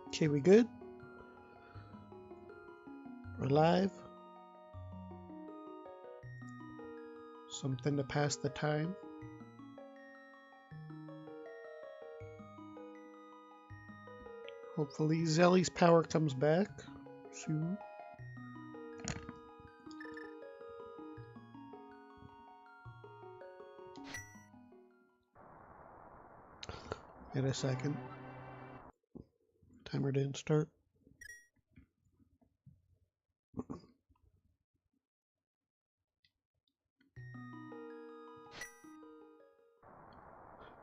Okay, we good? We're live. Something to pass the time. Hopefully Zelly's power comes back soon. Wait a second. Timer didn't start.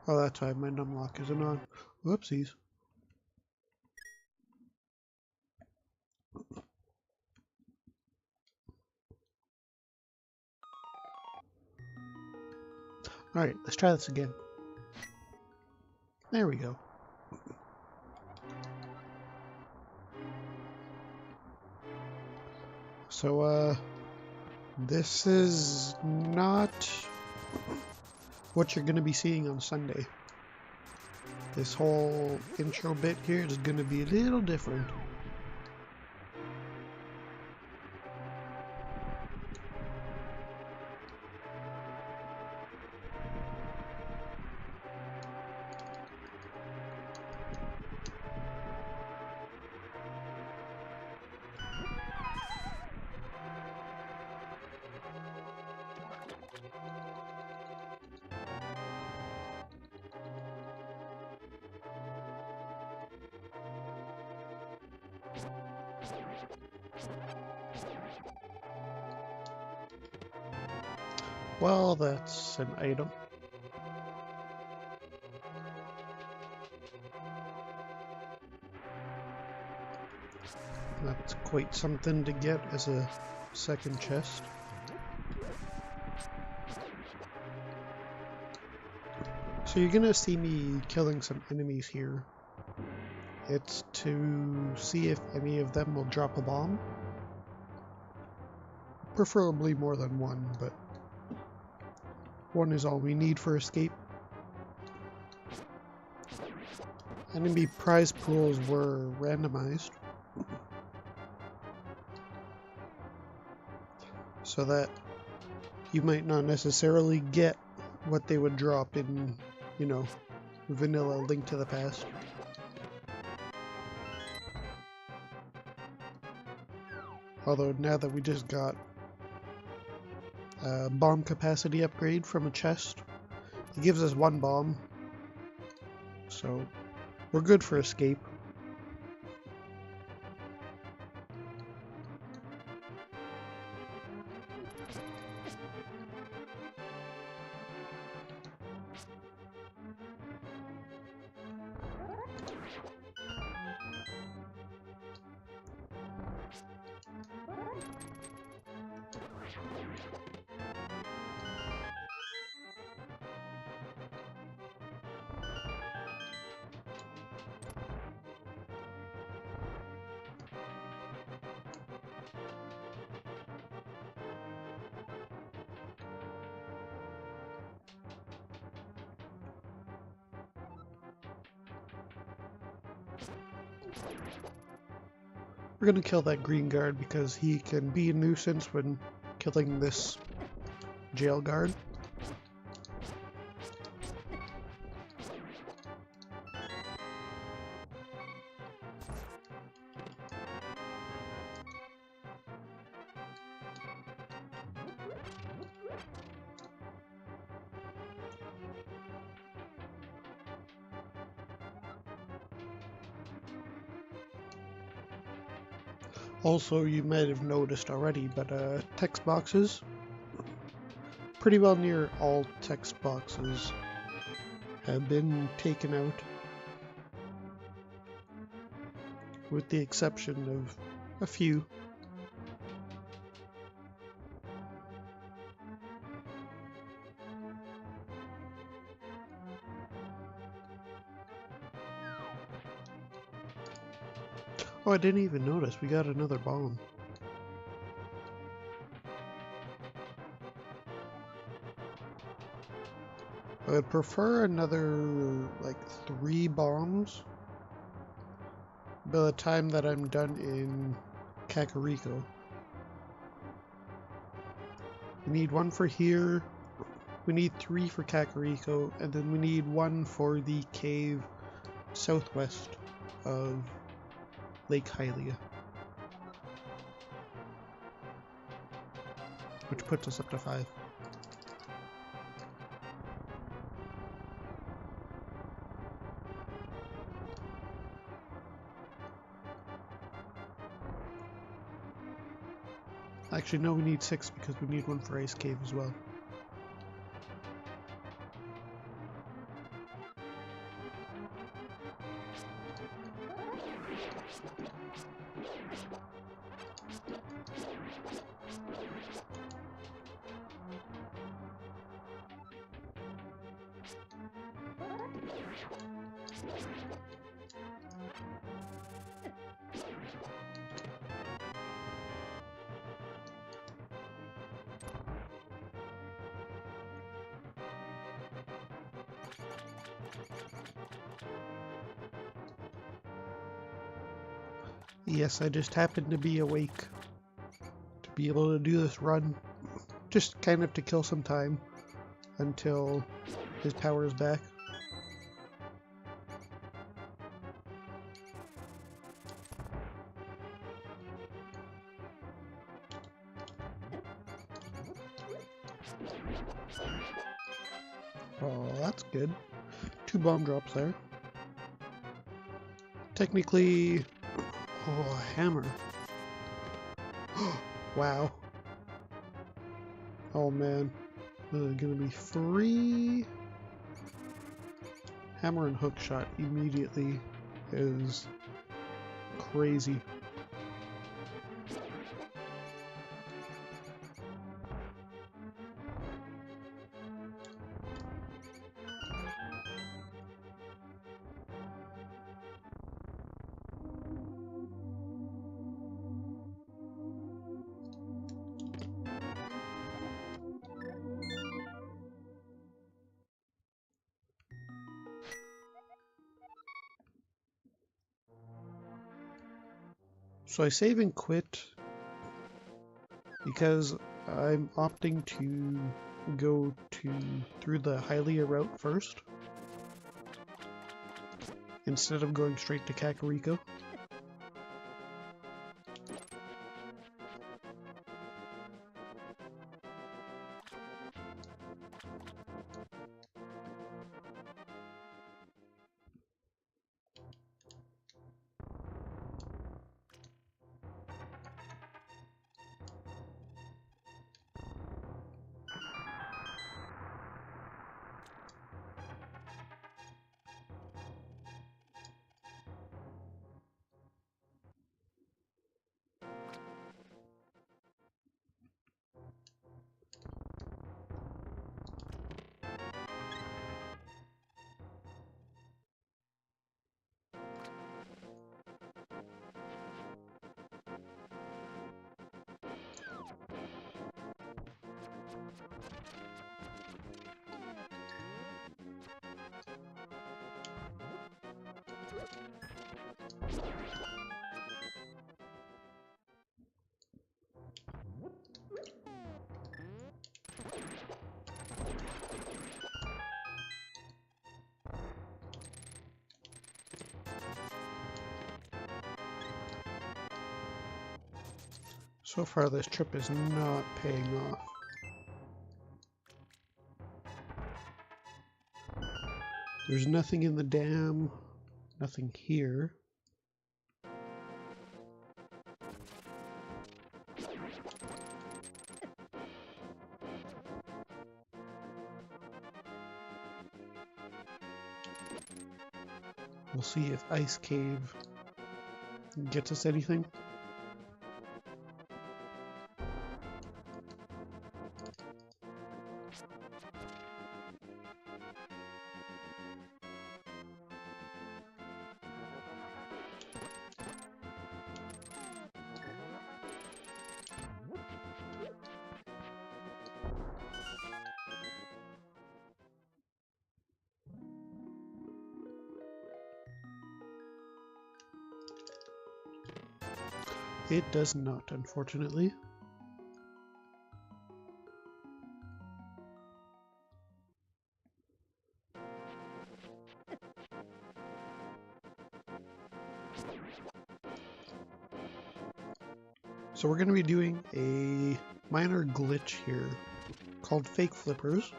Oh, that's why my numlock isn't on. Whoopsies. Alright, let's try this again. There we go. So, this is not what you're going to be seeing on Sunday. This whole intro bit here is going to be a little different. Well, that's an item. That's quite something to get as a second chest. So you're gonna see me killing some enemies here. It's to see if any of them will drop a bomb. Preferably more than one, but one is all we need for escape. Enemy prize pools were randomized, so that you might not necessarily get what they would drop in, you know, vanilla Link to the Past. Although now that we just got a bomb capacity upgrade from a chest, it gives us one bomb, so we're good for escape. We're gonna kill that green guard because he can be a nuisance when killing this jail guard. Also, you might have noticed already, but text boxes, pretty well near all text boxes have been taken out, with the exception of a few. Oh, I didn't even notice. We got another bomb. I would prefer another, like, 3 bombs. by the time that I'm done in Kakariko. We need one for here, we need 3 for Kakariko, and then we need 1 for the cave southwest of Lake Hylia, which puts us up to 5. Actually, no, we need 6 because we need 1 for Ice Cave as well. Yes, I just happened to be awake to be able to do this run, just kind of to kill some time until his power is back. Oh, that's good. 2 bomb drops there. Technically... Oh, a hammer. Wow. Oh man. Gonna be 3. Hammer and hook shot immediately is crazy. So I save and quit because I'm opting to go through the Hylia route first instead of going straight to Kakariko. So far this trip is not paying off. There's nothing in the dam, nothing here. We'll see if Ice Cave gets us anything. It does not, unfortunately. So we're going to be doing a minor glitch here called fake flippers.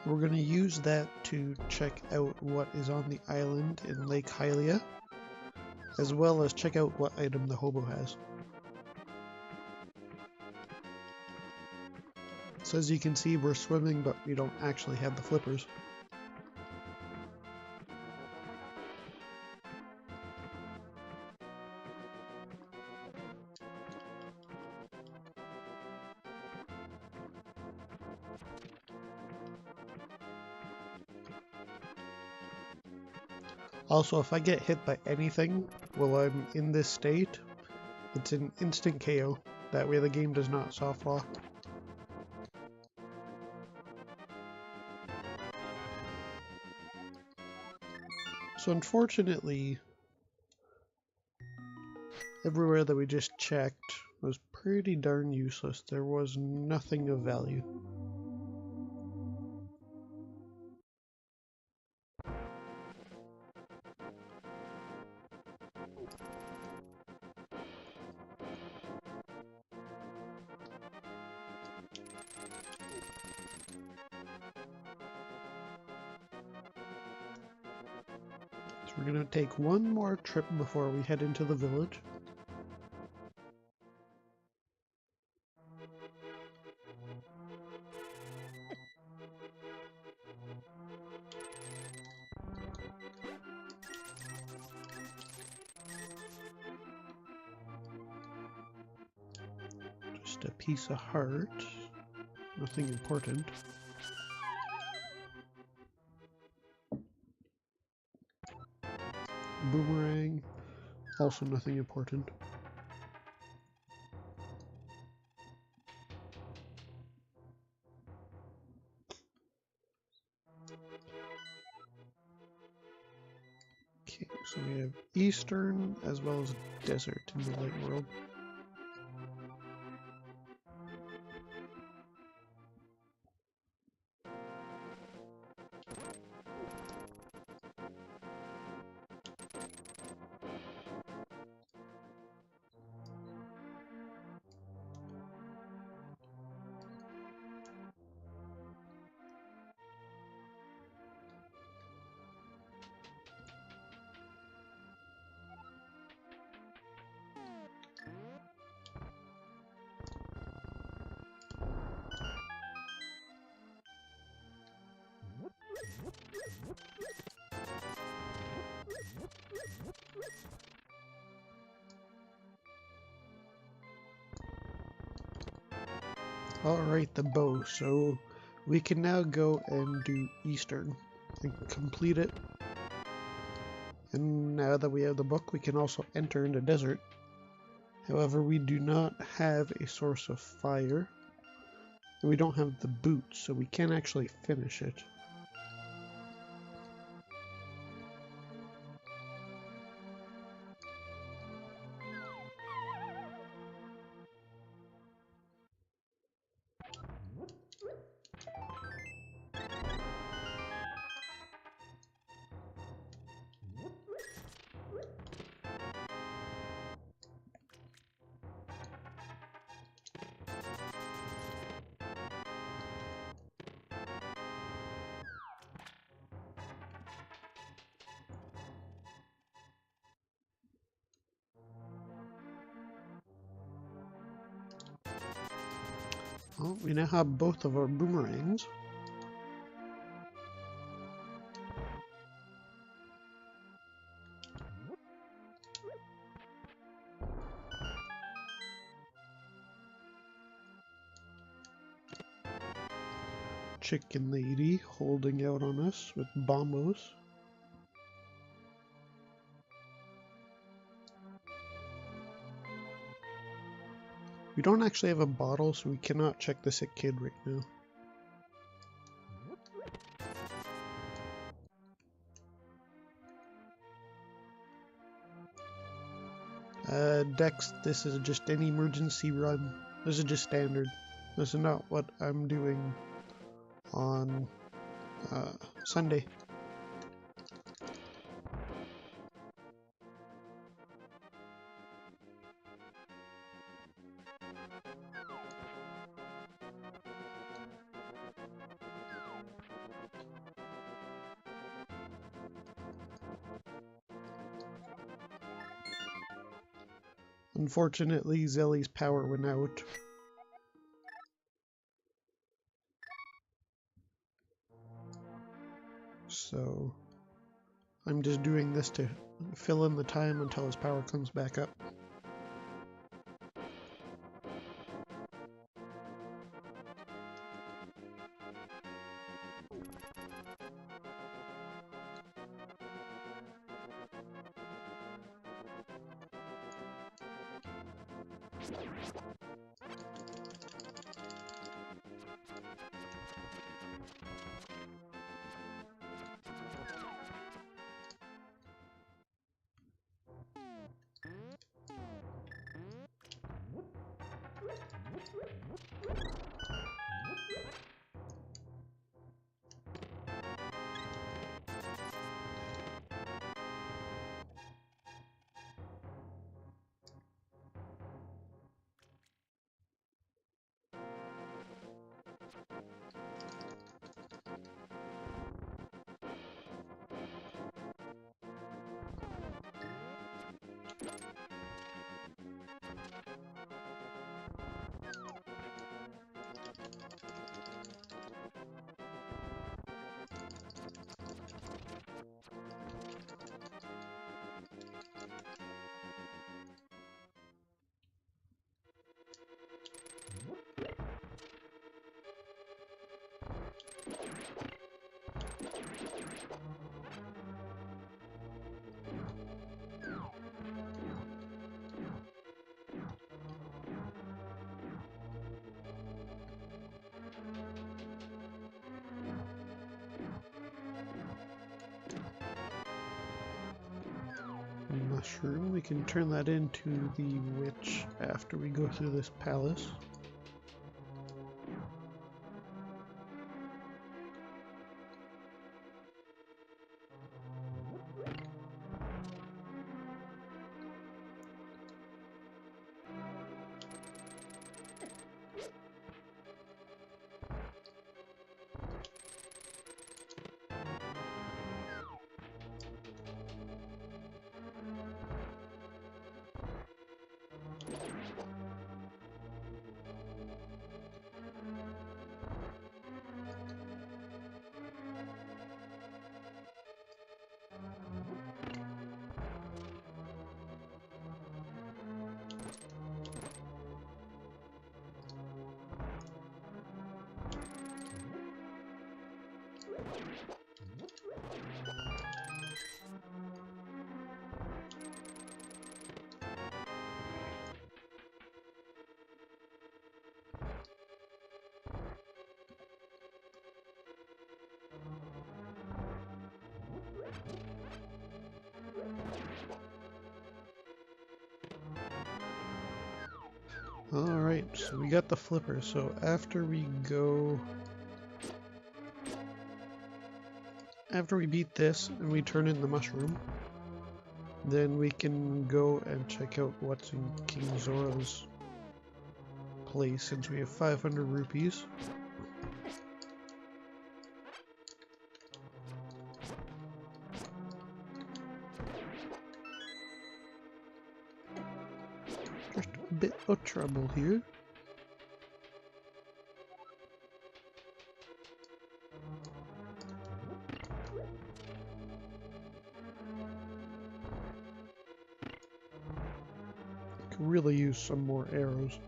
We're going to use that to check out what is on the island in Lake Hylia, as well as check out what item the hobo has. So as you can see, we're swimming, but we don't actually have the flippers. Also, if I get hit by anything while I'm in this state, it's an instant KO. That way the game does not soft lock. So unfortunately, everywhere that we just checked was pretty darn useless. There was nothing of value. So we're gonna take one more trip before we head into the village. Just a piece of heart. Nothing important. Boomerang. Also nothing important. Okay, so we have Eastern as well as Desert in the light world. Alright, the bow. So we can now go and do Eastern and complete it. And now that we have the book, we can also enter into Desert. However, we do not have a source of fire. And we don't have the boots, so we can't actually finish it. Well, we now have both of our boomerangs. Chicken lady holding out on us with bombos. We don't actually have a bottle, so we cannot check the sick kid right now. Dex, this is just an emergency run. This is just standard. This is not what I'm doing on Sunday. Unfortunately, Zelly's power went out. So I'm just doing this to fill in the time until his power comes back up. Mushroom, we can turn that into the witch after we go through this palace. Alright, so we got the flipper, so after we beat this and we turn in the mushroom, then we can go and check out what's in King Zora's place since we have 500 rupees. Just a bit of trouble here. Could really use some more arrows.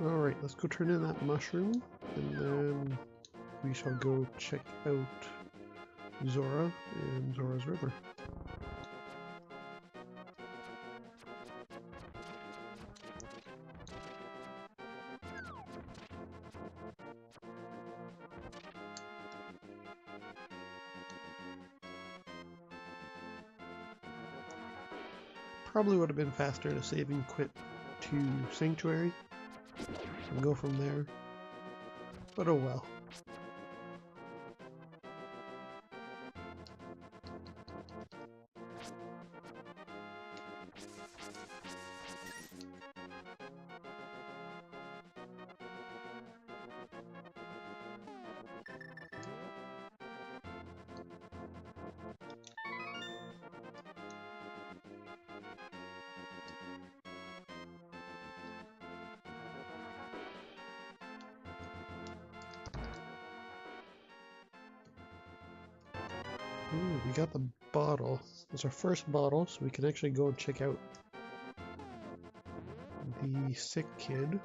Alright, let's go turn in that mushroom, and then we shall go check out Zora and Zora's River. Probably would have been faster to save and quit to Sanctuary and go from there, but oh well. Ooh, we got the bottle. It's our first bottle, so we can actually go and check out the sick kid.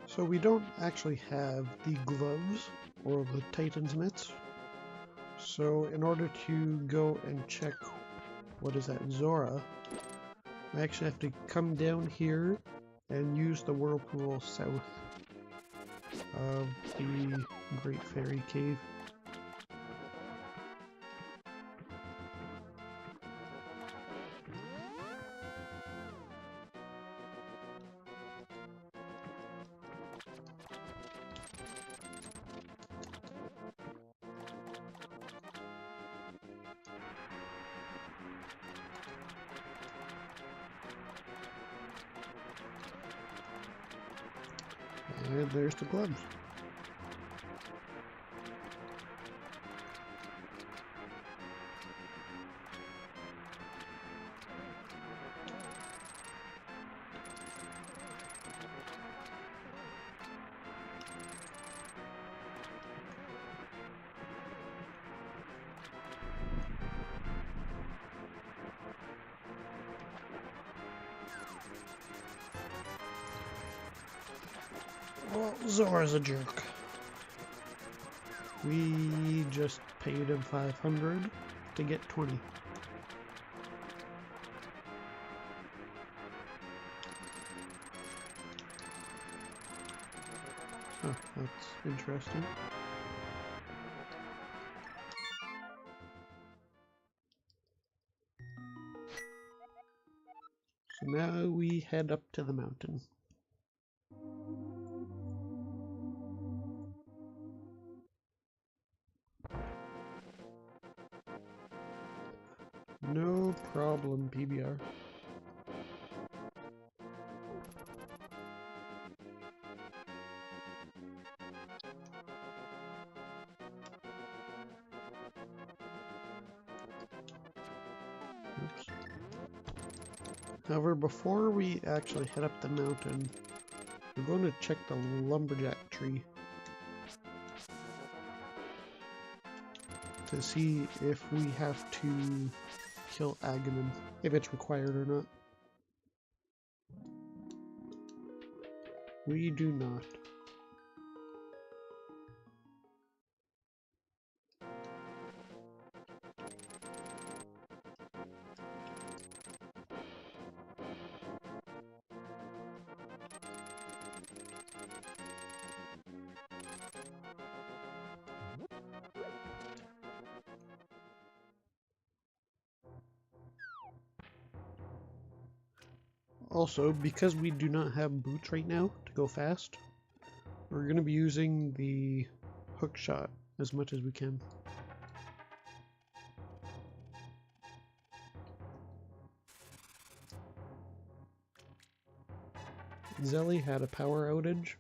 So we don't actually have the gloves or the Titan's mitts. So in order to go and check what is that, Zora, we actually have to come down here and use the whirlpool south of the Great Fairy Cave. And there's the gloves. Well, Zora's a jerk. We just paid him 500 to get 20. Oh, that's interesting. So now we head up to the mountain. No problem, PBR. Oops. However, before we actually head up the mountain, we're going to check the lumberjack tree to see if we have to kill Aghanim, if it's required or not. We do not. Also, because we do not have boots right now to go fast, we're going to be using the hook shot as much as we can. Zelly had a power outage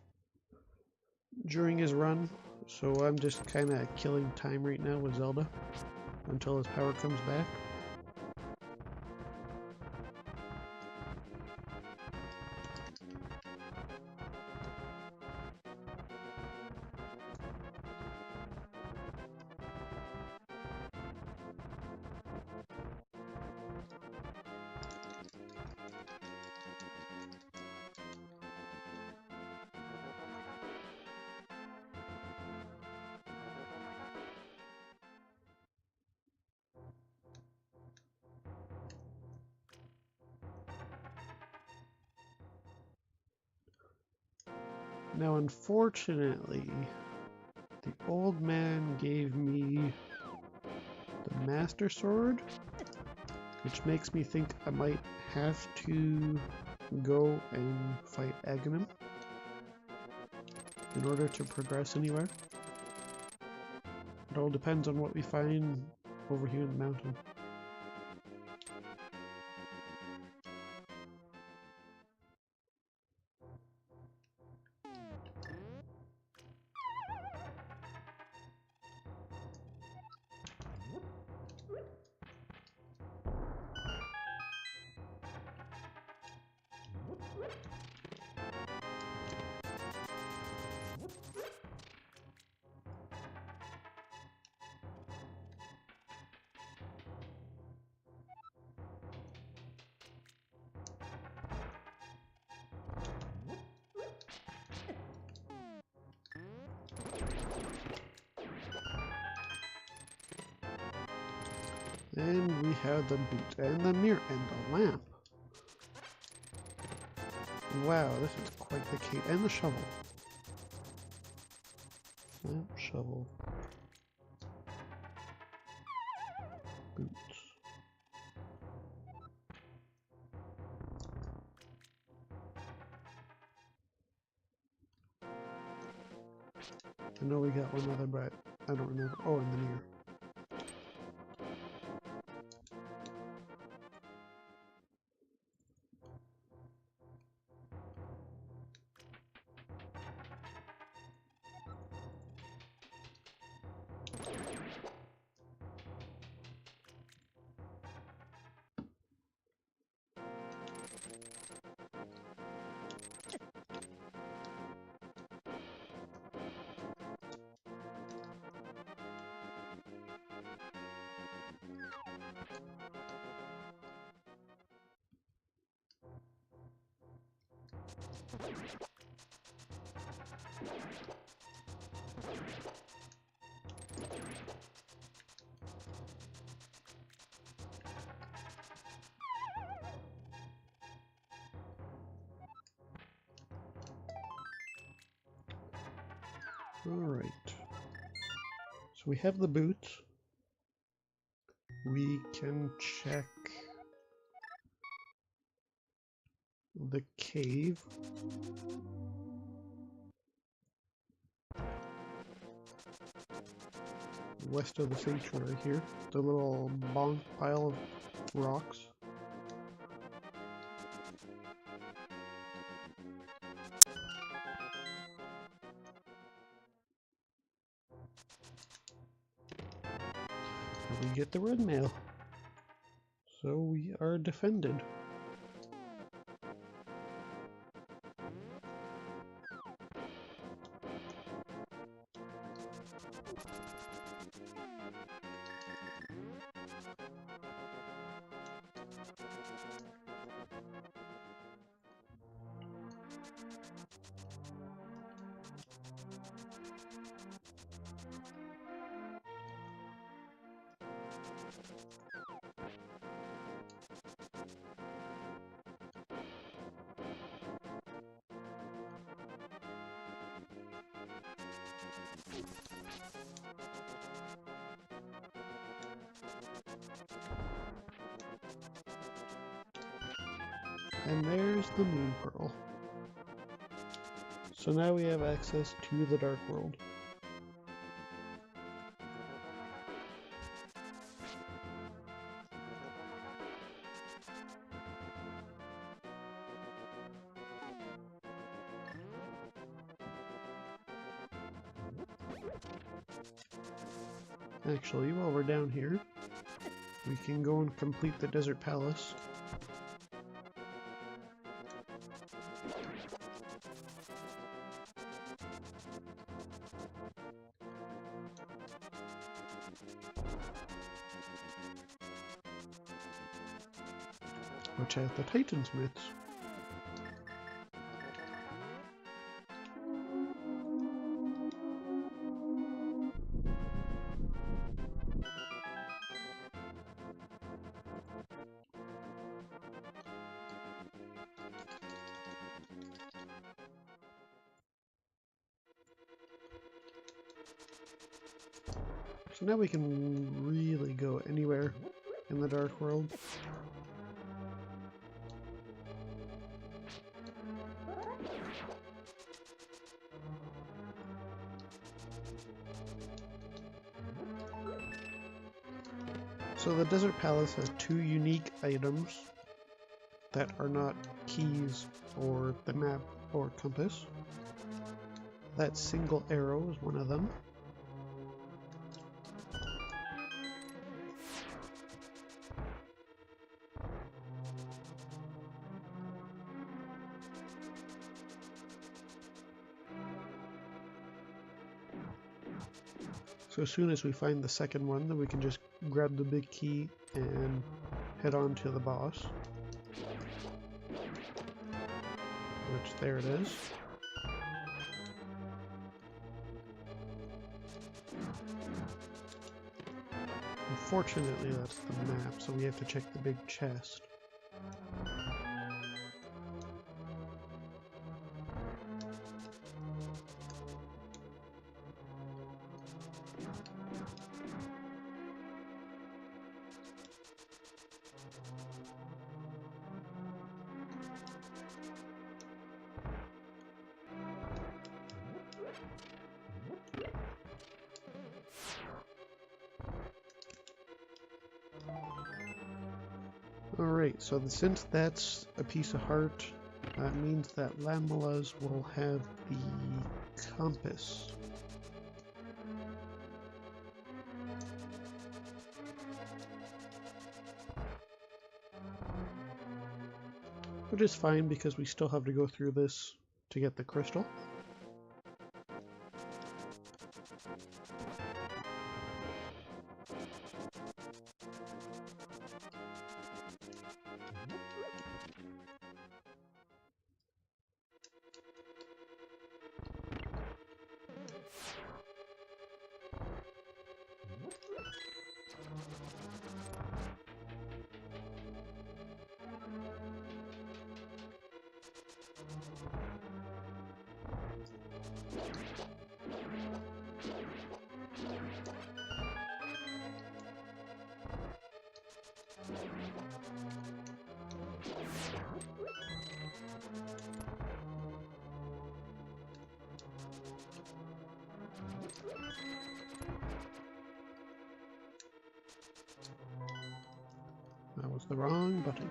during his run, so I'm just kind of killing time right now with Zelda until his power comes back. Now, unfortunately, the old man gave me the Master Sword, which makes me think I might have to go and fight Aghanim in order to progress anywhere. It all depends on what we find over here in the mountain. And we have the boot and the mirror and the lamp. Wow, this is quite the cave. And the shovel. Lamp, shovel. Boots. I know we got one other, but I don't remember. Oh, and the mirror. Alright. So we have the boots. We can check the cave. West of the sanctuary here. The little bonk pile of rocks. We get the red mail. So we are defended. And there's the moon pearl. So now we have access to the Dark World. Actually, while we're down here, we can go and complete the Desert Palace. Which has the Titan's myths. So now we can really go anywhere in the Dark World. So the Desert Palace has two unique items that are not keys or the map or compass. That single arrow is one of them. So as soon as we find the second one, then we can just grab the big key and head on to the boss. Which, there it is. Unfortunately, that's the map, so we have to check the big chest. Alright, so since that's a piece of heart, that means that Lamela's will have the compass. Which is fine because we still have to go through this to get the crystal. That was the wrong button.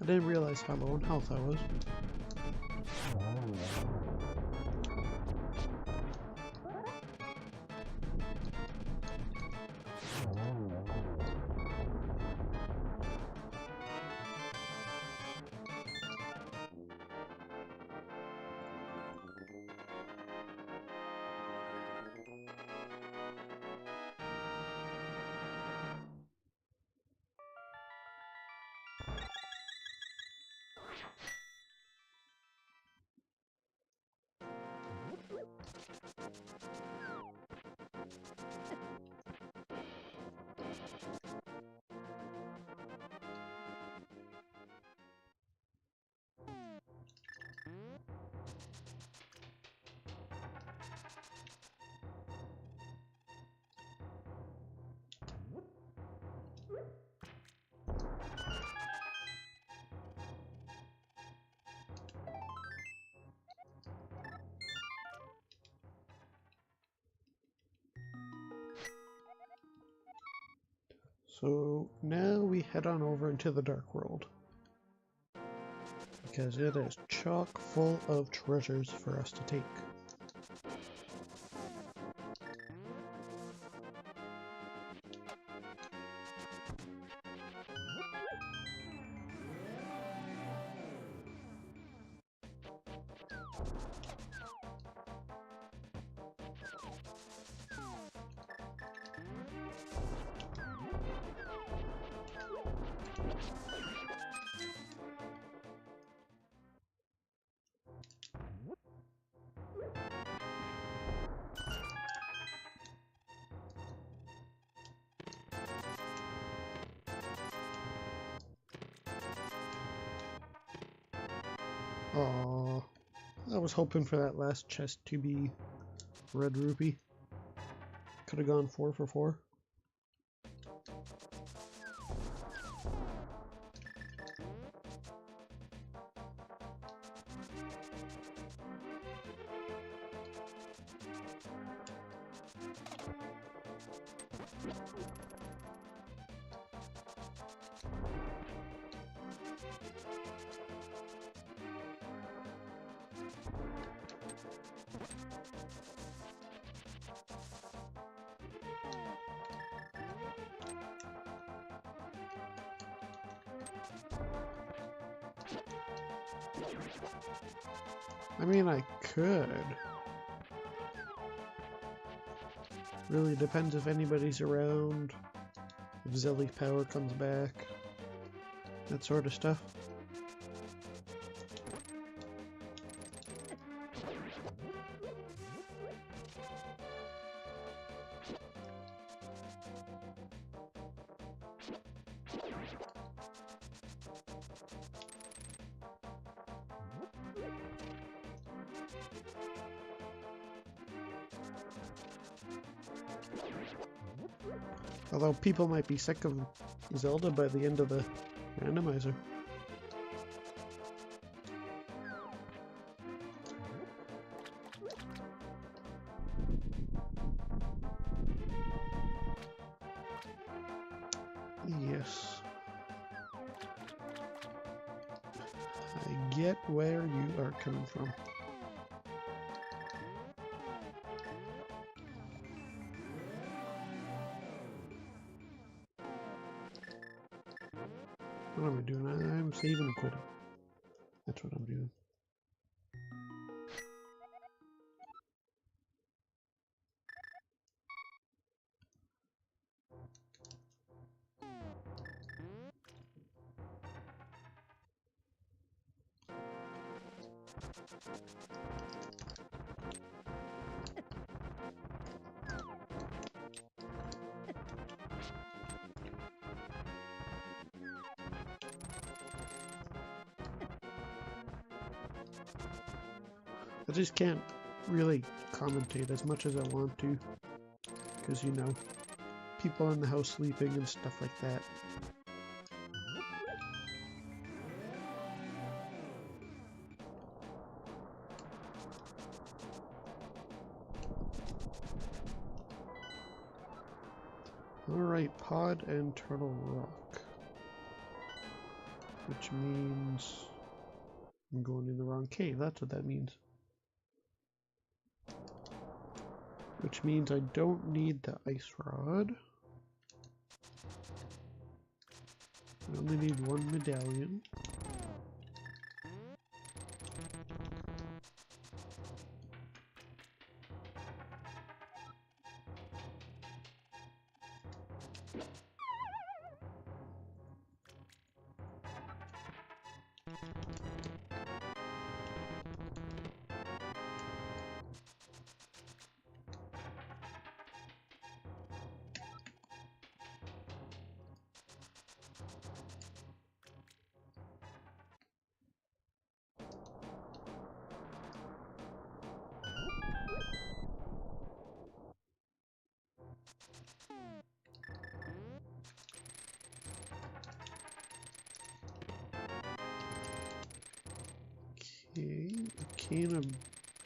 I didn't realize how low on health I was. So now we head on over into the Dark World, because it is chock full of treasures for us to take. Aww, I was hoping for that last chest to be red rupee. Could have gone 4 for 4. I mean, I could. Really depends if anybody's around, if Zelly's power comes back, that sort of stuff. Although people might be sick of Zelda by the end of the randomizer. Yes. I get where you are coming from. What am I doing? I'm saving and quitting. That's what I'm doing. I just can't really commentate as much as I want to, because, you know, people in the house sleeping and stuff like that. Alright, Pod and Turtle Rock. which means I'm going in the wrong cave. That's what that means. Which means I don't need the ice rod. I only need one medallion. Okay, a can of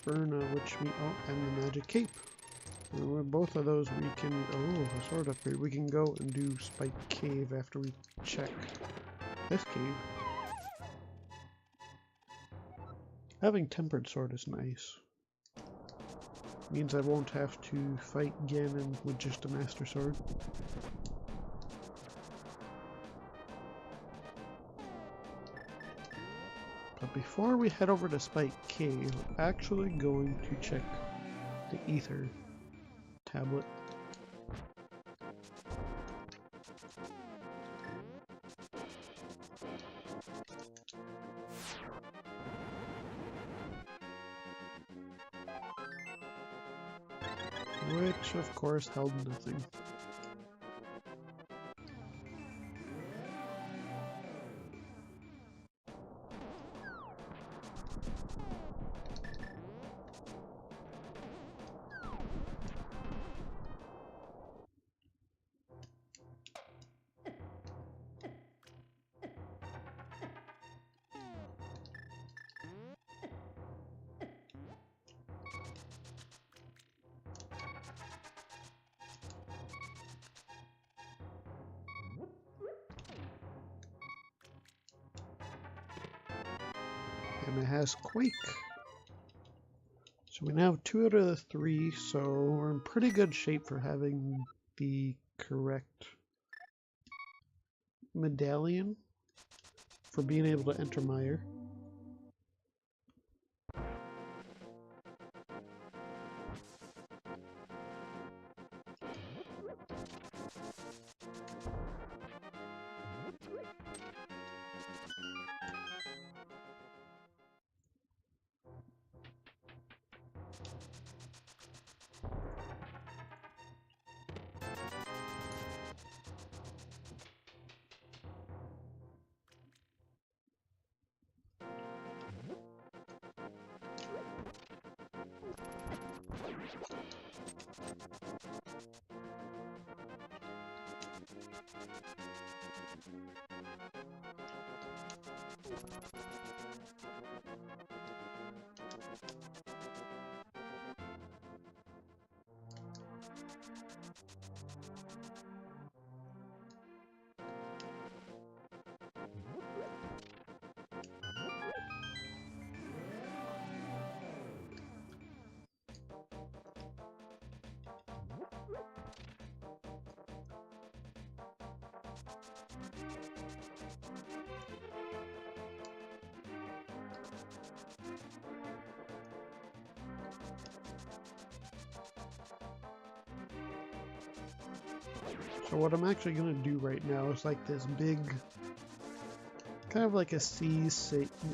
Burna, which we and the magic cape. And with both of those, we can a sword upgrade. We can go and do Spike Cave after we check this cave. Having tempered sword is nice. Means I won't have to fight Ganon with just a master sword. But before we head over to Spike Cave, we're actually going to check the Ether tablet. Which, of course, held nothing. And it has Quake. So we now have 2 out of the 3, so we're in pretty good shape for having the correct medallion for being able to enter Mire. So what I'm actually going to do right now is like this big, kind of like a C-shaped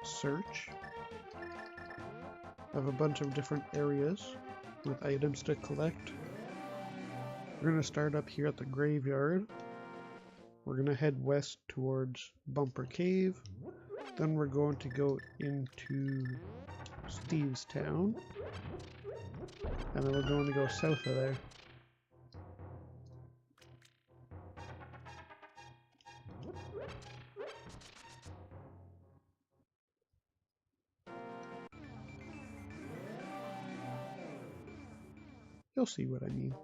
search of a bunch of different areas with items to collect. We're going to start up here at the graveyard. We're going to head west towards Bumper Cave. Then we're going to go into Steve's Town. And then we're going to go south of there. You'll see what I mean.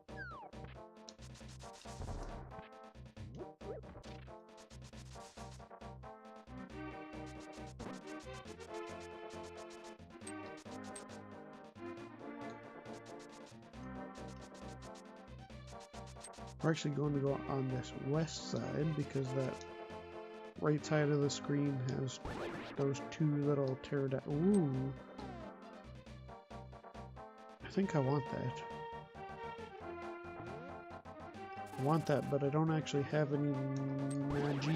We're actually going to go on this west side because that right side of the screen has those two little pterodactyls. Ooh. I think I want that. I want that, but I don't actually have any magic.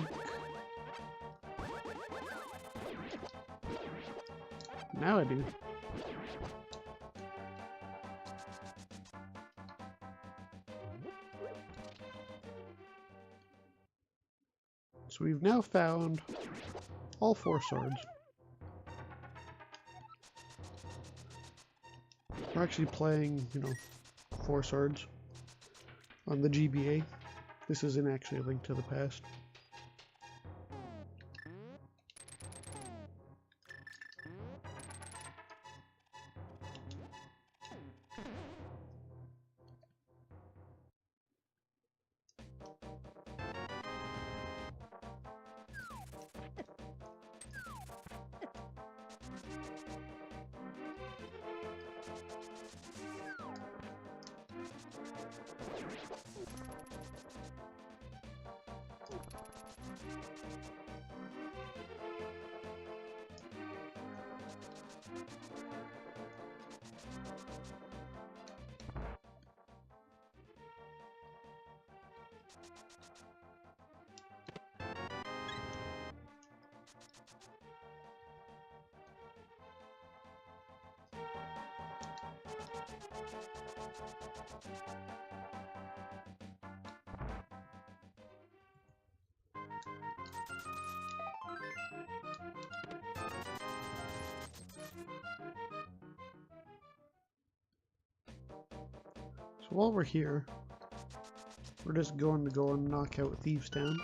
Now I do. So we've now found all 4 swords. We're actually playing, 4 swords on the GBA. This isn't actually a Link to the Past. So while we're here, we're just going to go and knock out Thieves Town.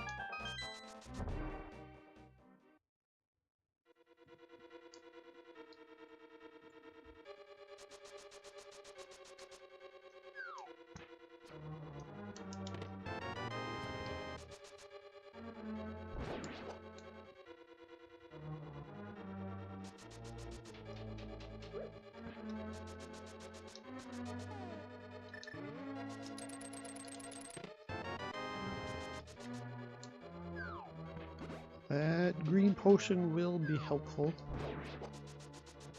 That green potion will be helpful.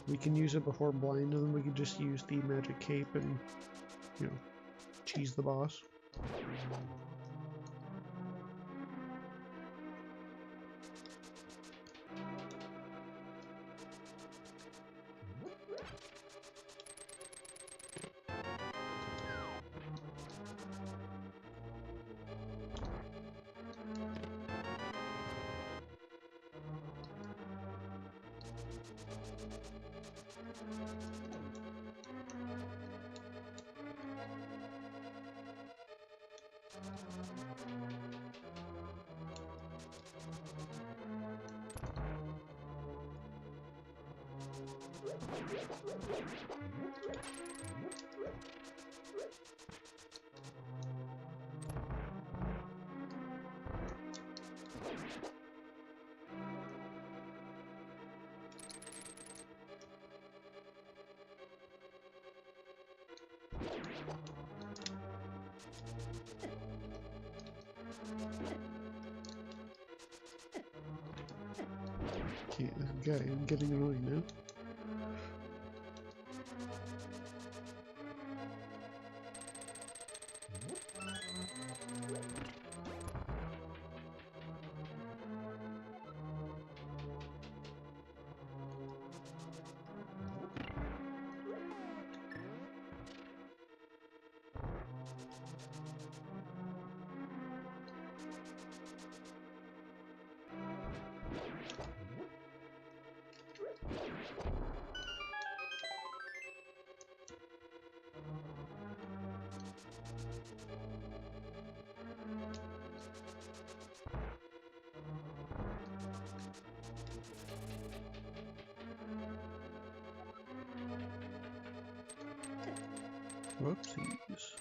We can use it before blind, and then we can just use the magic cape and, cheese the boss. Okay, I'm getting annoying now. Whoopsies.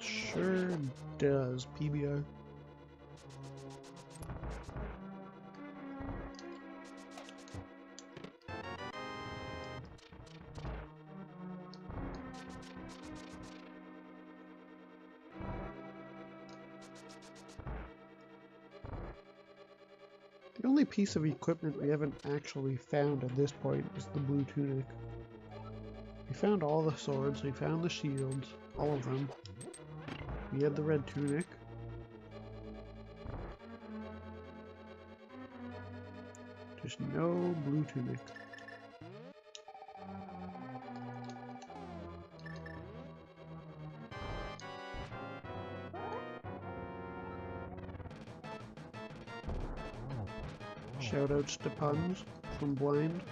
Sure does, PBR. The only piece of equipment we haven't actually found at this point is the blue tunic. We found all the swords, we found the shields, all of them. We had the red tunic. Just no blue tunic. Shoutouts to puns from Blind.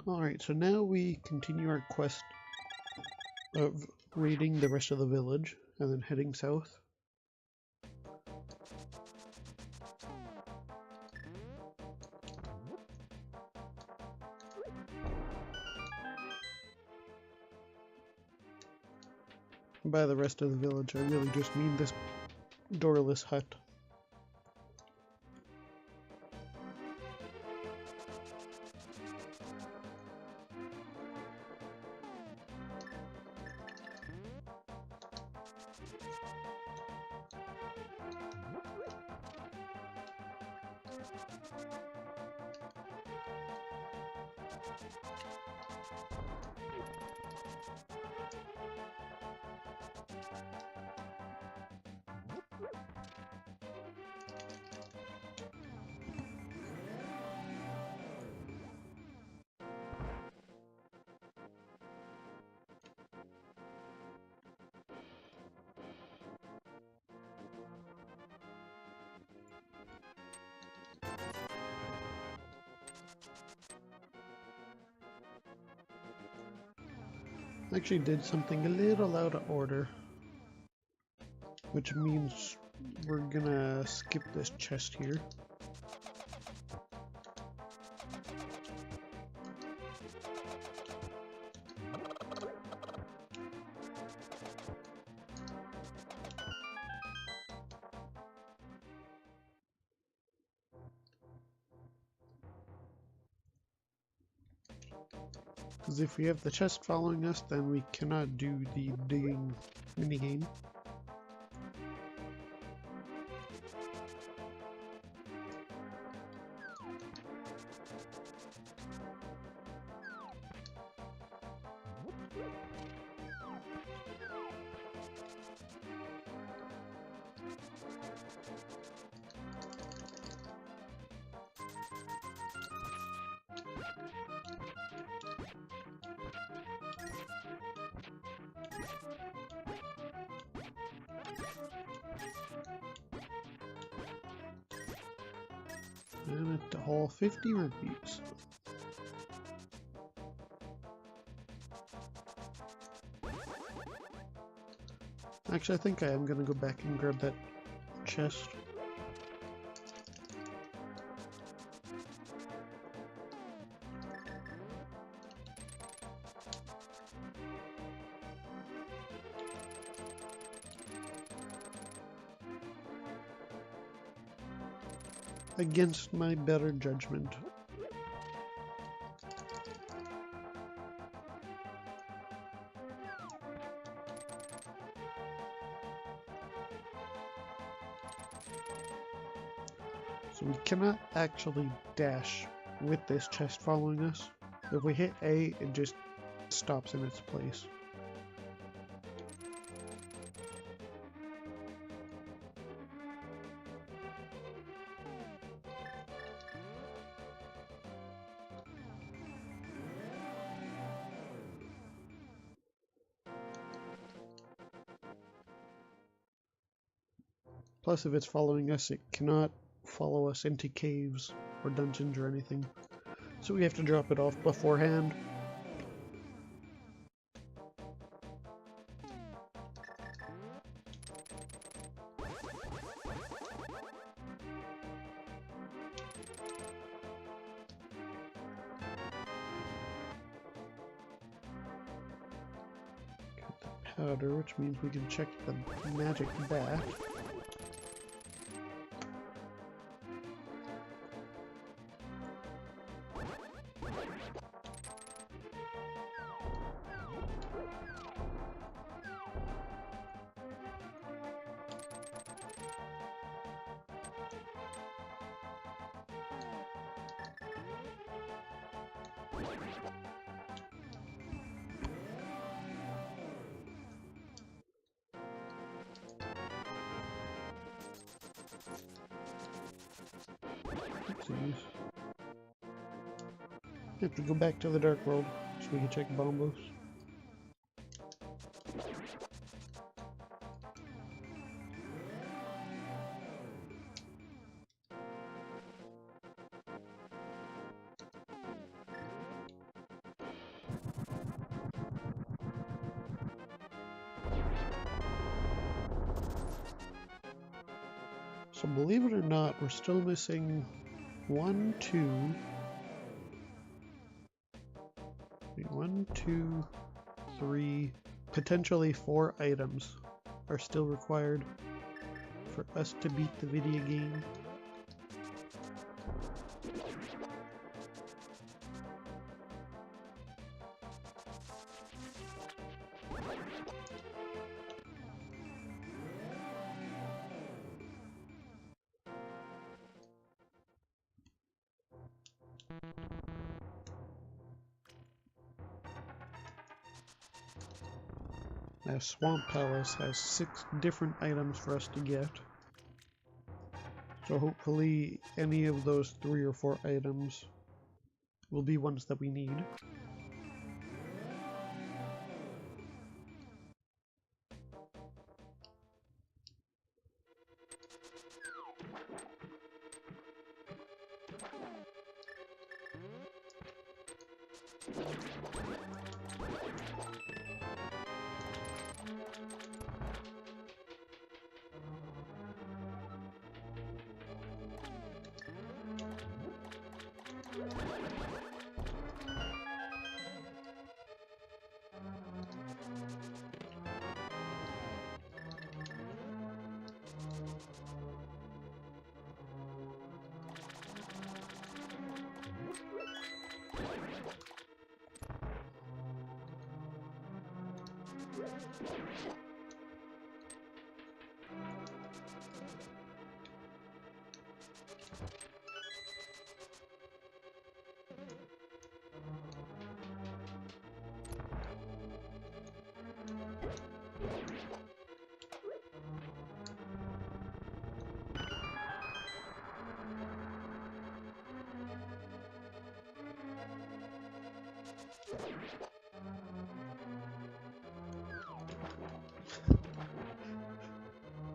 Alright, so now we continue our quest of raiding the rest of the village and then heading south. By the rest of the village, I really just mean this doorless hut. I actually did something a little out of order, which means we're gonna skip this chest here. Because if we have the chest following us, then we cannot do the digging minigame. And at all 50 rupees. Actually, I think I am gonna go back and grab that chest. Against my better judgment. So we cannot actually dash with this chest following us. If we hit A, it just stops in its place. Plus, if it's following us, it cannot follow us into caves or dungeons or anything. So we have to drop it off beforehand. Got the powder, which means we can check the magic bat. Have to go back to the Dark World so we can check bombos. So believe it or not, we're still missing 1, 2, 3, potentially 4 items are still required for us to beat the video game. Now, Swamp Palace has 6 different items for us to get. So hopefully any of those 3 or 4 items will be ones that we need.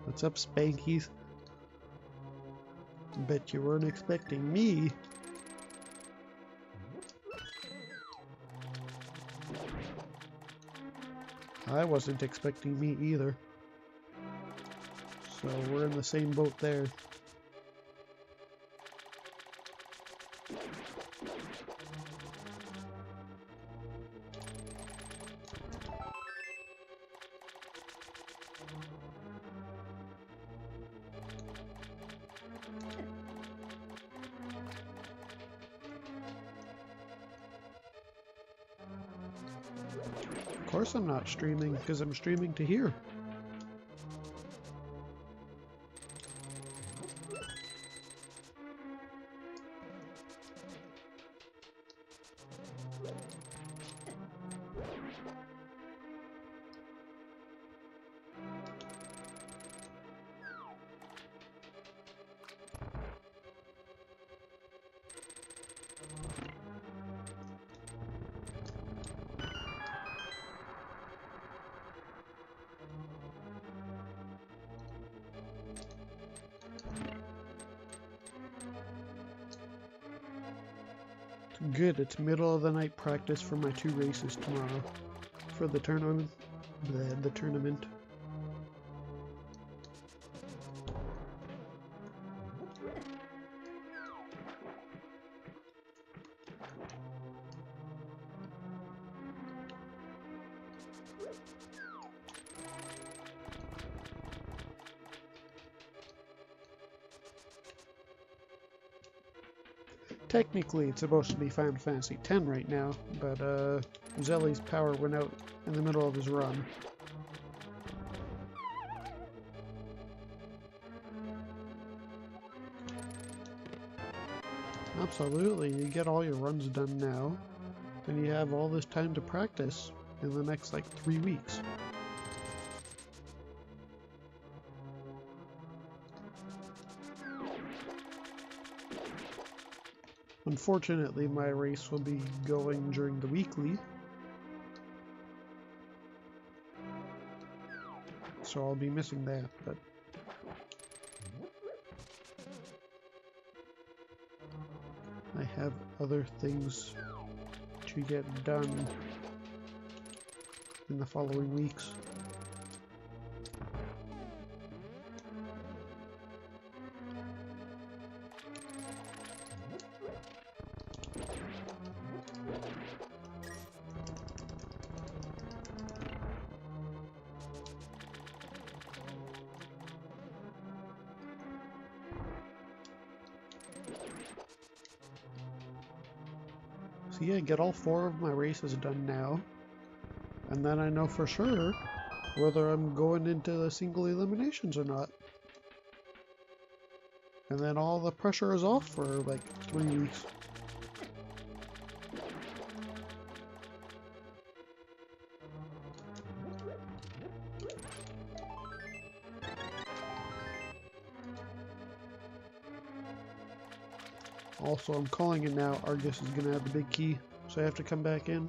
What's up, Spankies? Bet you weren't expecting me. I wasn't expecting me either. So we're in the same boat there. Of course I'm not streaming, because I'm streaming to here. Good, it's middle of the night practice for my 2 races tomorrow. For the tournament. The tournament. Technically, it's supposed to be Final Fantasy X right now, but Zelly's power went out in the middle of his run. Absolutely, you get all your runs done now, then you have all this time to practice in the next, like, 3 weeks. Unfortunately, my race will be going during the weekly, so I'll be missing that, but I have other things to get done in the following weeks. So yeah, get all 4 of my races done now, and then I know for sure whether I'm going into the single eliminations or not. And then all the pressure is off for like 3 weeks. Also, I'm calling it now, Argus is gonna have the big key, so I have to come back in.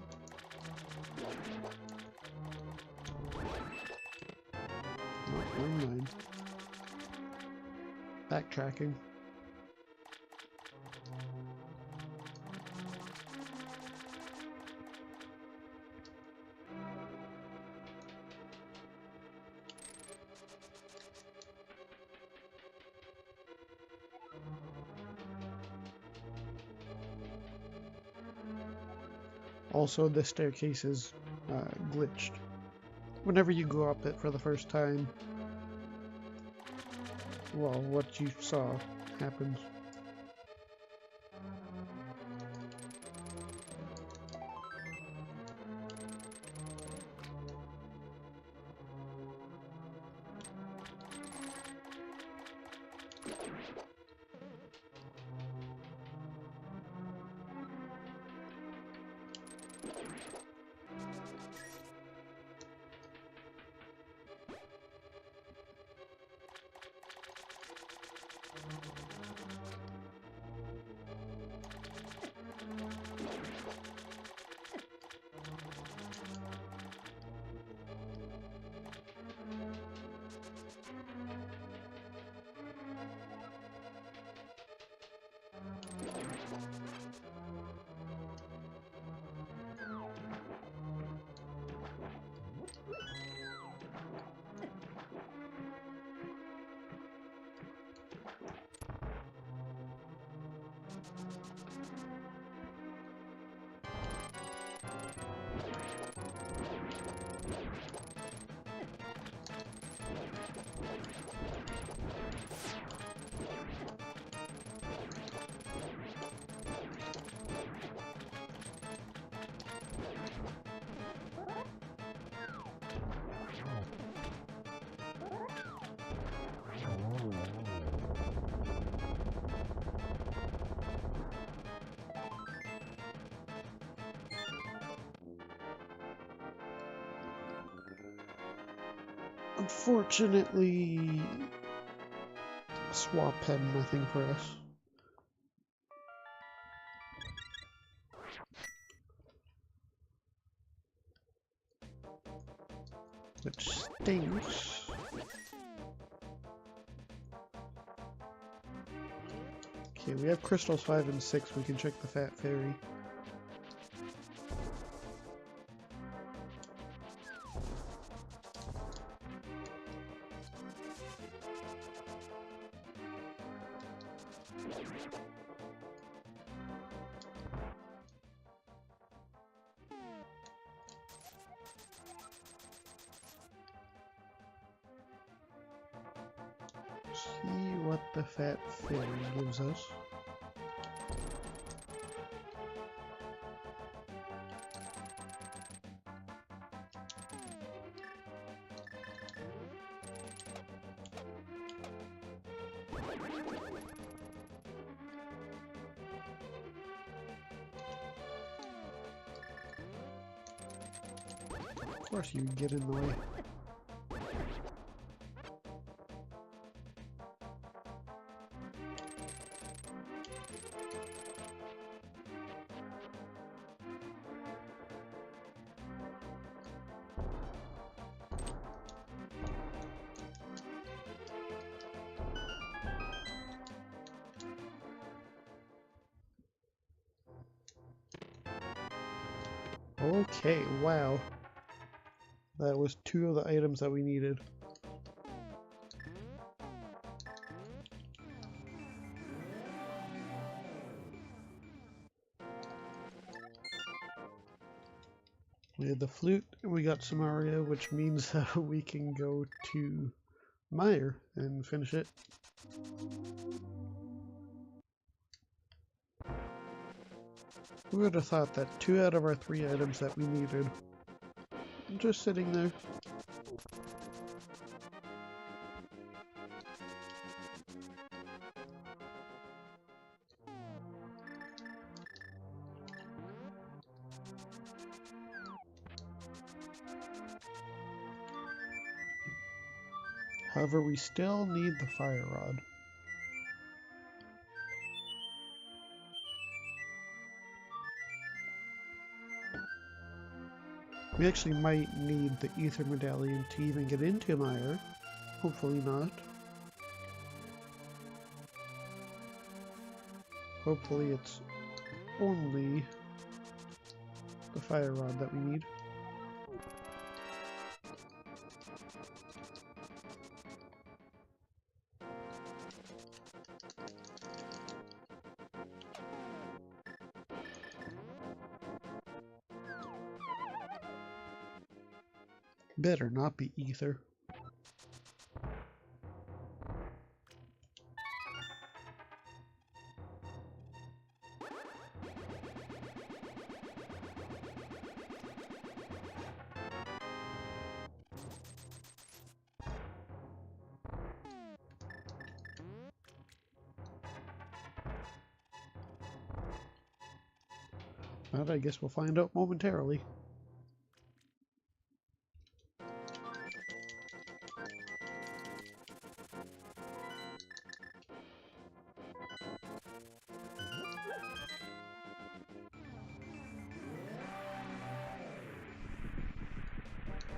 Oh, never mind. Backtracking. Also, the staircase is glitched. Whenever you go up it for the first time, well, what you saw happens. Unfortunately, swap had nothing for us. Which stinks. Okay, we have crystals 5 and 6. We can check the Fat Fairy. See what the fat fairy gives us. Of course you get in the way. Okay, wow. That was 2 of the items that we needed. We had the flute, and we got Samaria, which means that we can go to Meyer and finish it. Who would have thought that 2 out of our 3 items that we needed just sitting there? However, we still need the fire rod. We actually might need the ether medallion to even get into Meyer. Hopefully not. Hopefully it's only the fire rod that we need. Better not be ether. But I guess we'll find out momentarily.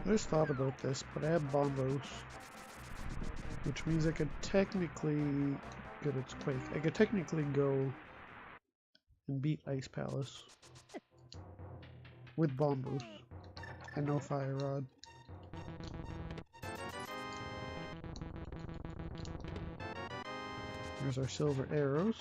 I just thought about this, but I have bombos, which means I could technically get its quake. I could technically go and beat Ice Palace with bombos and no fire rod. There's our silver arrows.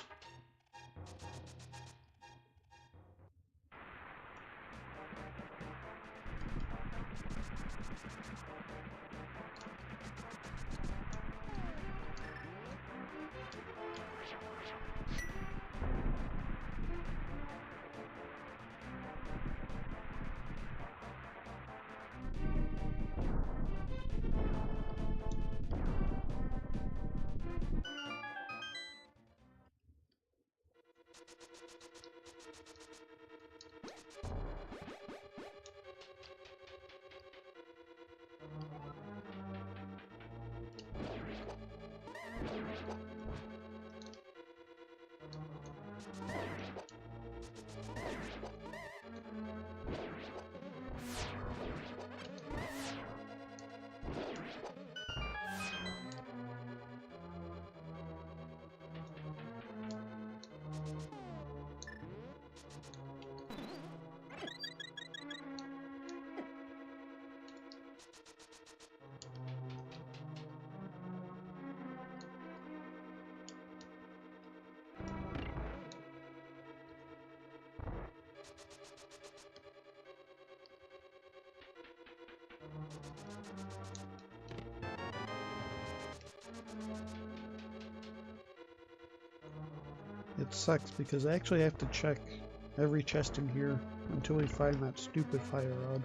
It sucks because I actually have to check every chest in here until we find that stupid fire rod.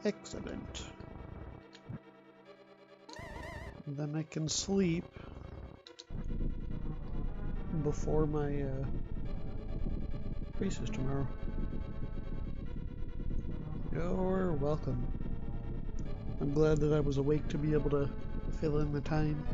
Excellent. And then I can sleep before my races tomorrow. You're welcome. I'm glad that I was awake to be able to fill in the time.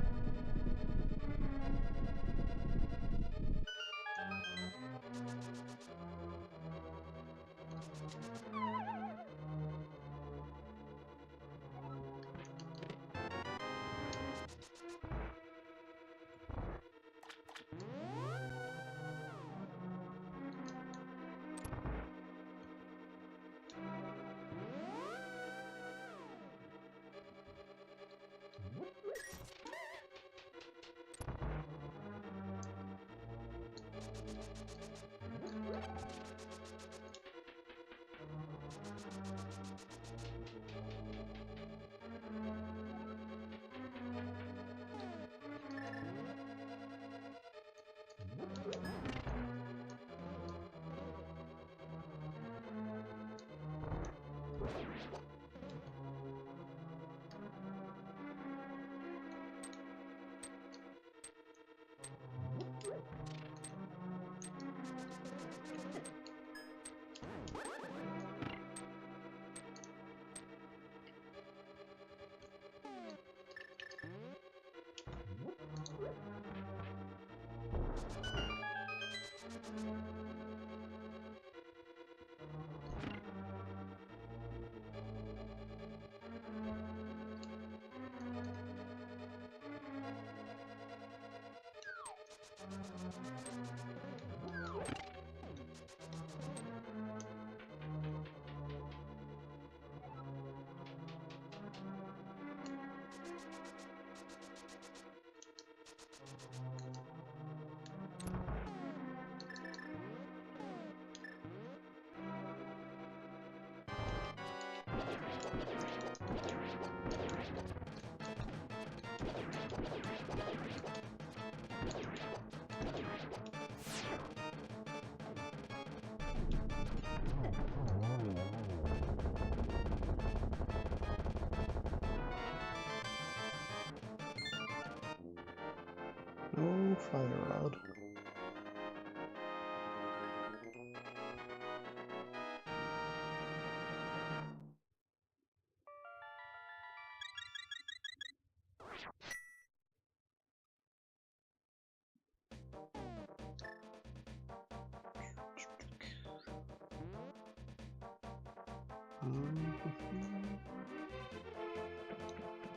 No fire rod.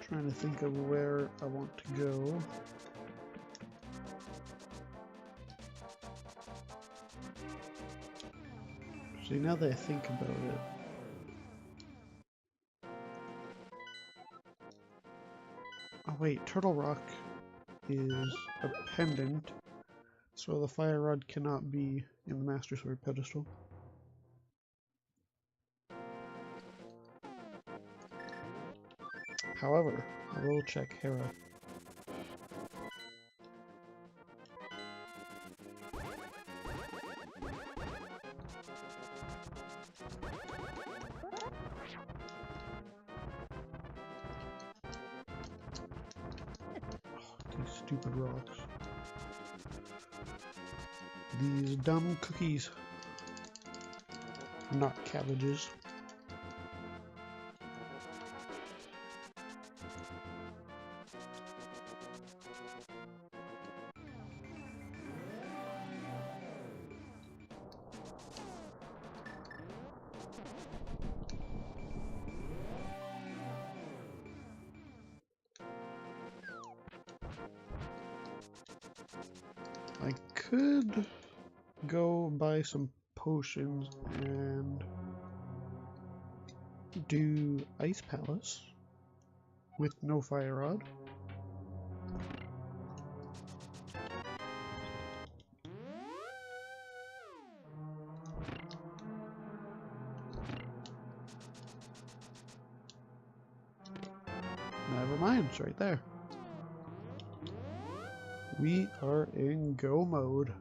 Trying to think of where I want to go. See, now that I think about it, oh wait, Turtle Rock is a pendant, so the fire rod cannot be in the Master Sword pedestal. However, I will check Hera. These stupid rocks. These dumb cookies. Not cabbages. I could go buy some potions and do Ice Palace with no fire rod. Never mind, it's right there. We are in go mode.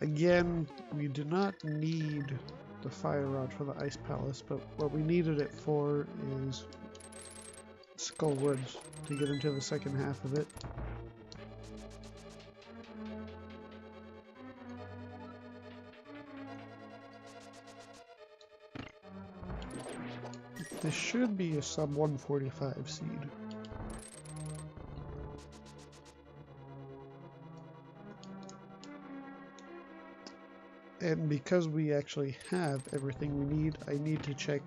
Again, we do not need the fire rod for the Ice Palace, but what we needed it for is Skull Woods to get into the second half of it. This should be a sub 145 seed. And because we actually have everything we need, I need to check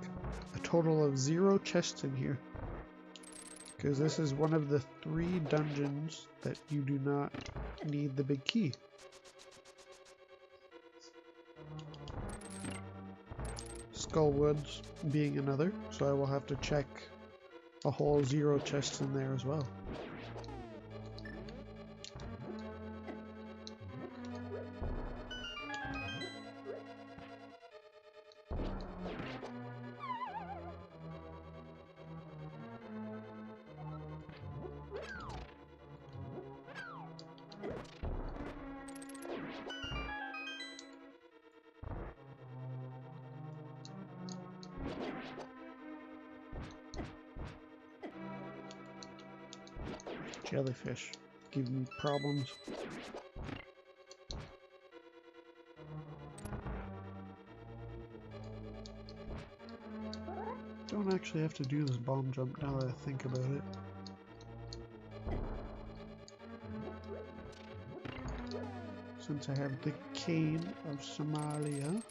a total of 0 chests in here. Because this is one of the 3 dungeons that you do not need the big key. Skull Woods being another, so I will have to check a whole 0 chests in there as well. Jellyfish give me problems. Don't actually have to do this bomb jump now that I think about it. Since I have the cane of Somalia.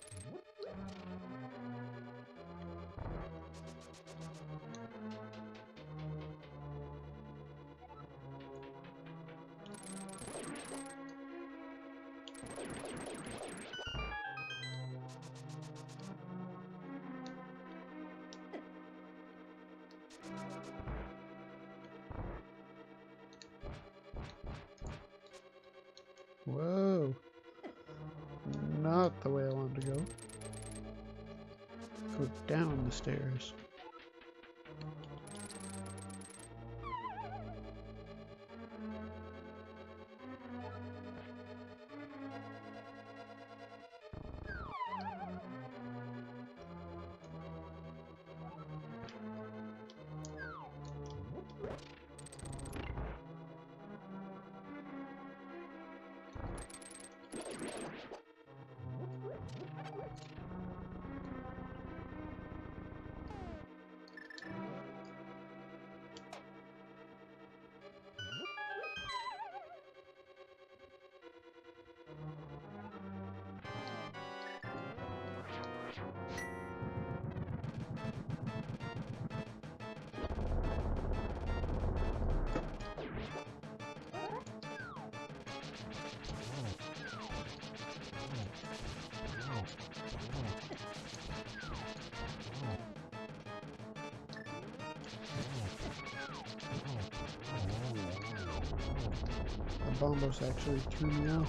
Whoa. Not the way I wanted to go. Go down the stairs. The bombos actually threw me out.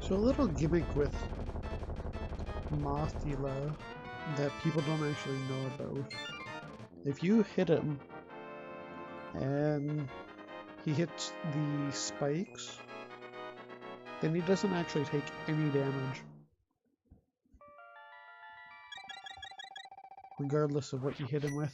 So a little gimmick with Mothula that people don't actually know about. If you hit him and he hits the spikes, then he doesn't actually take any damage, regardless of what you hit him with.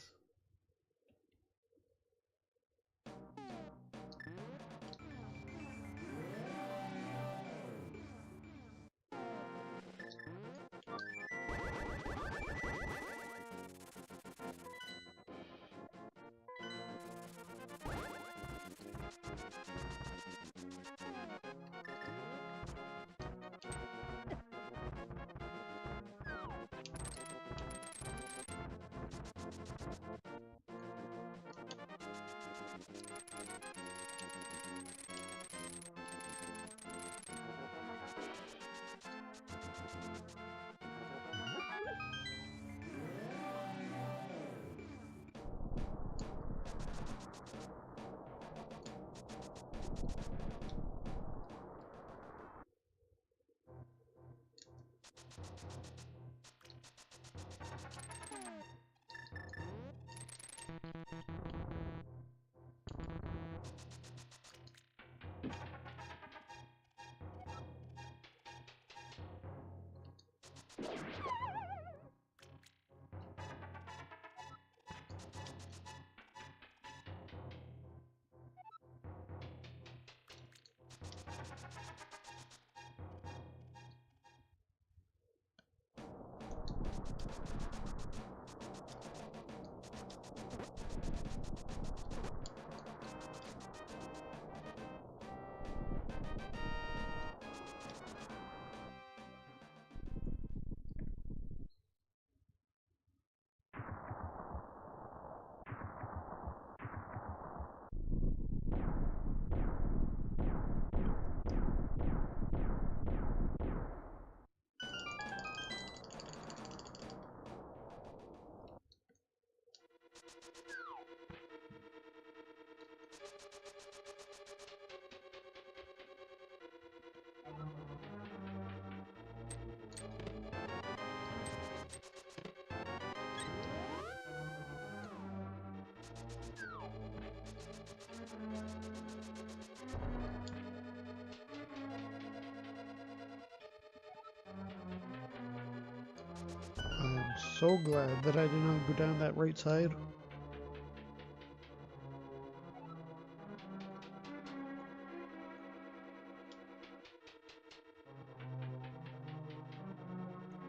I'm so glad that I did not go down that right side.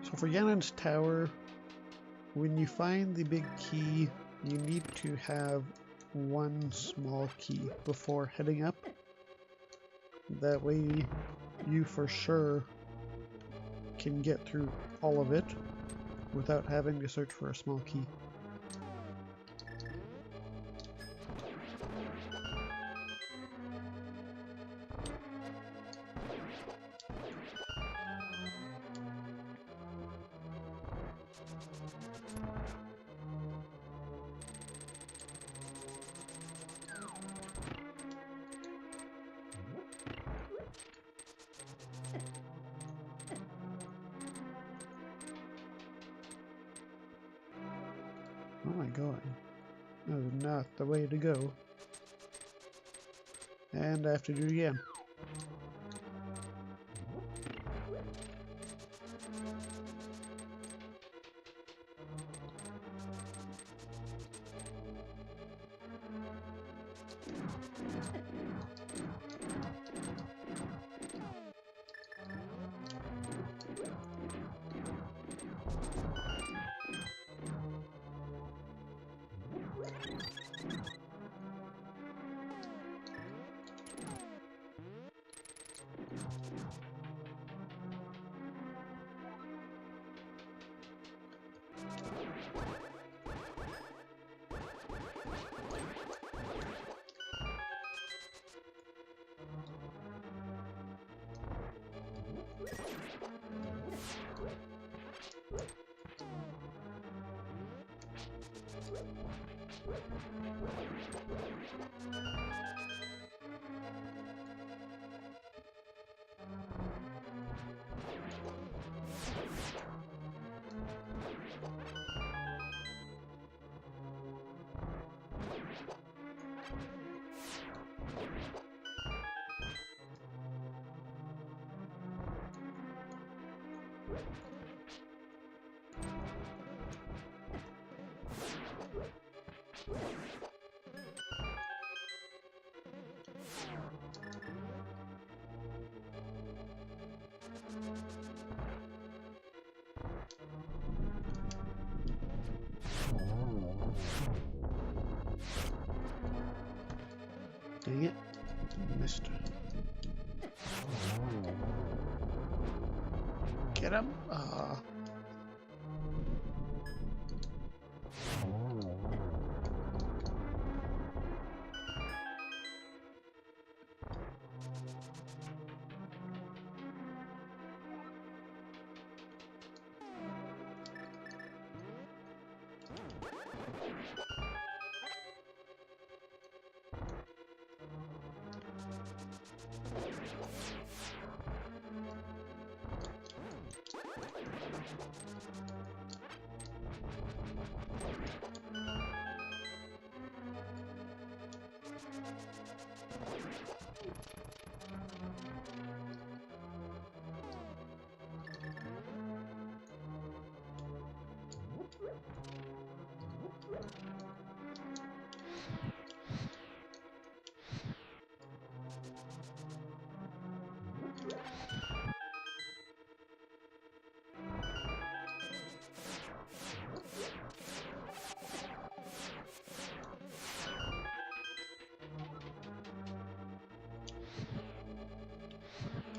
So for Ganon's tower, when you find the big key, you need to have one small key before heading up. That way you for sure can get through all of it without having to search for a small key. Oh my god, that is not the way to go. And I have to do it again. Dang it. Missed. Get him.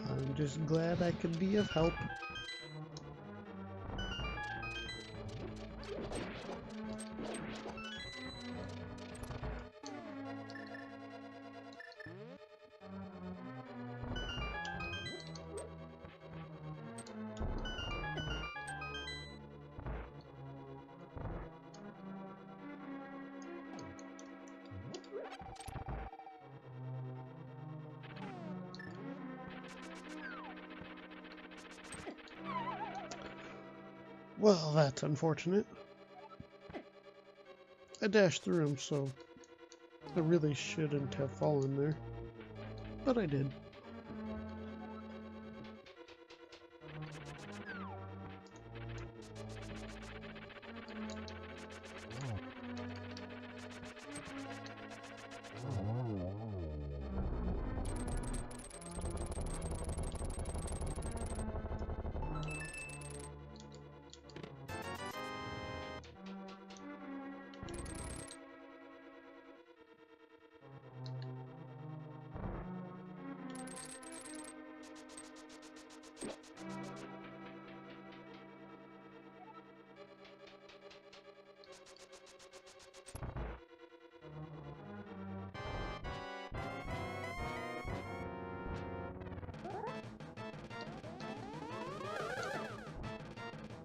I'm just glad I could be of help. Well, that's unfortunate. I dashed through him, so I really shouldn't have fallen there. But I did.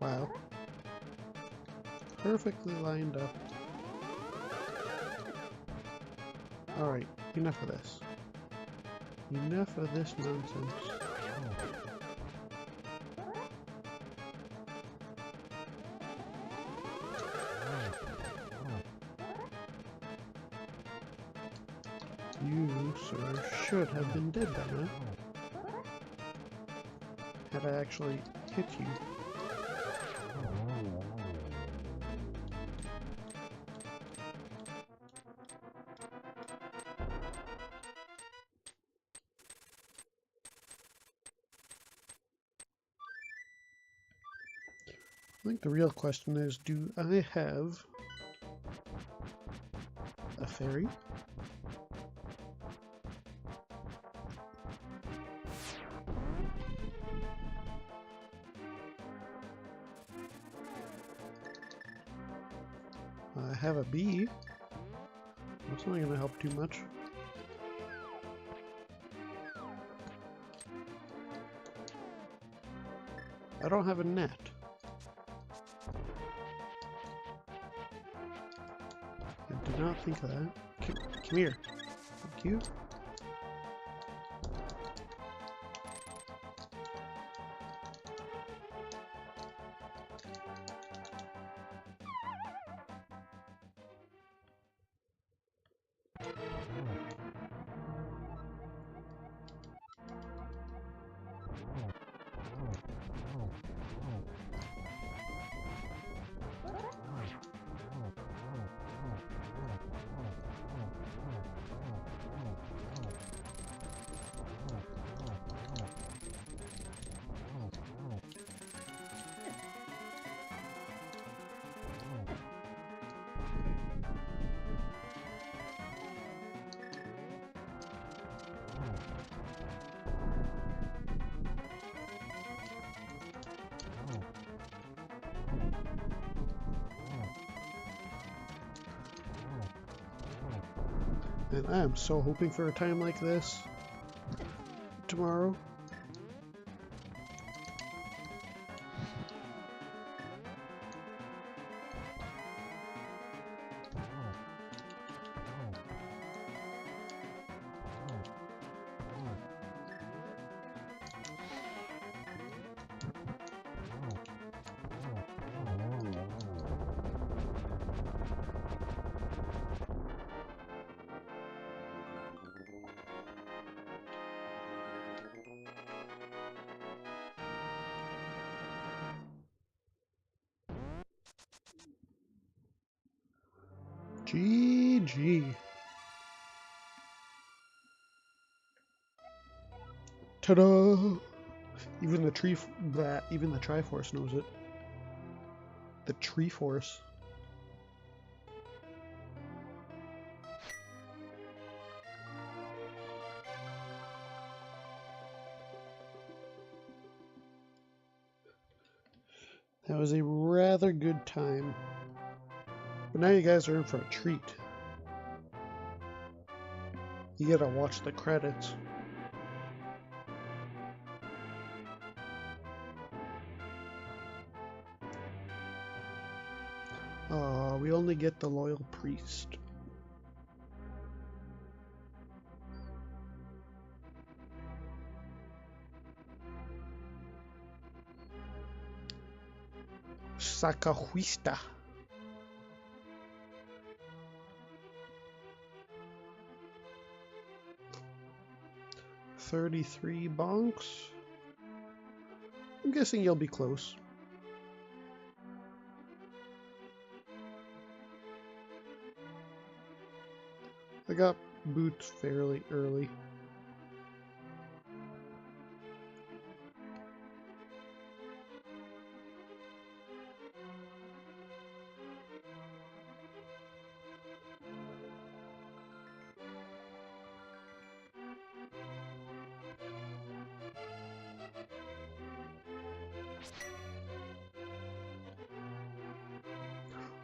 Wow. Perfectly lined up. Alright, enough of this. Enough of this nonsense. You, sir, should have been dead by now. Had I actually hit you. I think the real question is, do I have a fairy? I have a bee. That's not going to help too much. I don't have a net. I did not think of that. Come here. Thank you. And I am so hoping for a time like this tomorrow. GG. Ta-da! Even the even the Triforce knows it. The Treeforce. That was a rather good time. But now you guys are in for a treat. You gotta watch the credits. We only get the Loyal Priest. Sacahuista. $33 bonks. I'm guessing you'll be close. I got boots fairly early.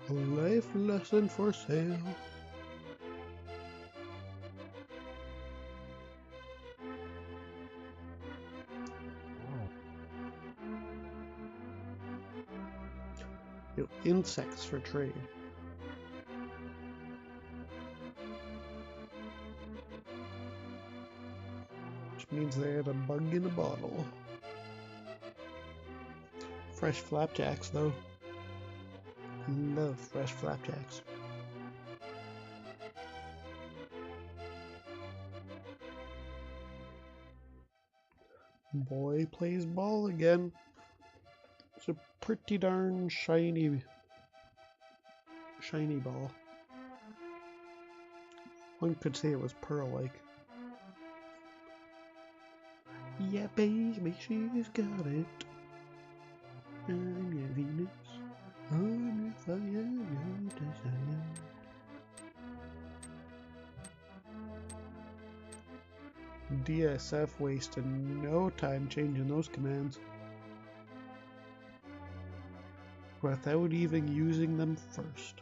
A life lesson for sale. Yo, insects for trade. Which means they had a bug in a bottle. Fresh flapjacks though. Love fresh flapjacks. Boy plays ball again. It's a pretty darn shiny ball. One could say it was pearl-like. Yeah, baby, she's got it. I'm your Venus. I'm your fire, your desire. DSF wasted no time changing those commands without even using them first.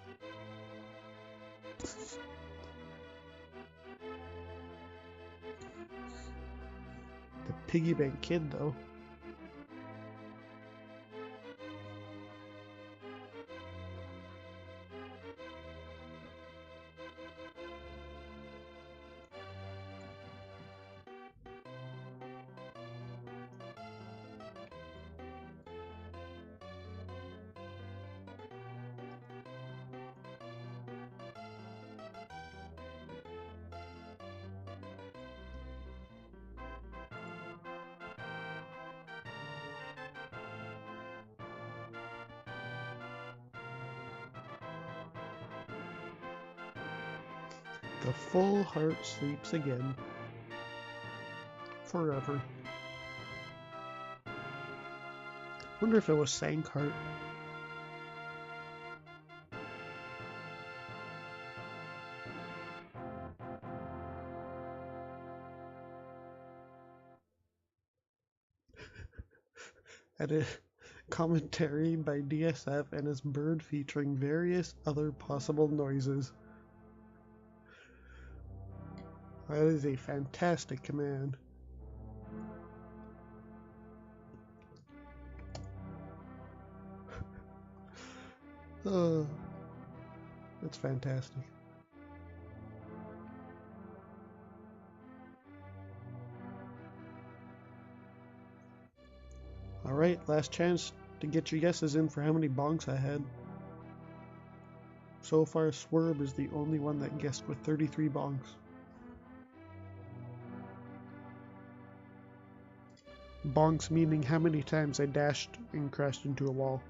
The piggy bank kid though. The full heart sleeps again. Forever. Wonder if it was Sankheart. Had a commentary by DSF and his bird featuring various other possible noises. That is a fantastic command. Oh, that's fantastic. Alright, last chance to get your guesses in for how many bonks I had. So far, Swerve is the only one that guessed with 33 bonks. Bonks meaning how many times I dashed and crashed into a wall.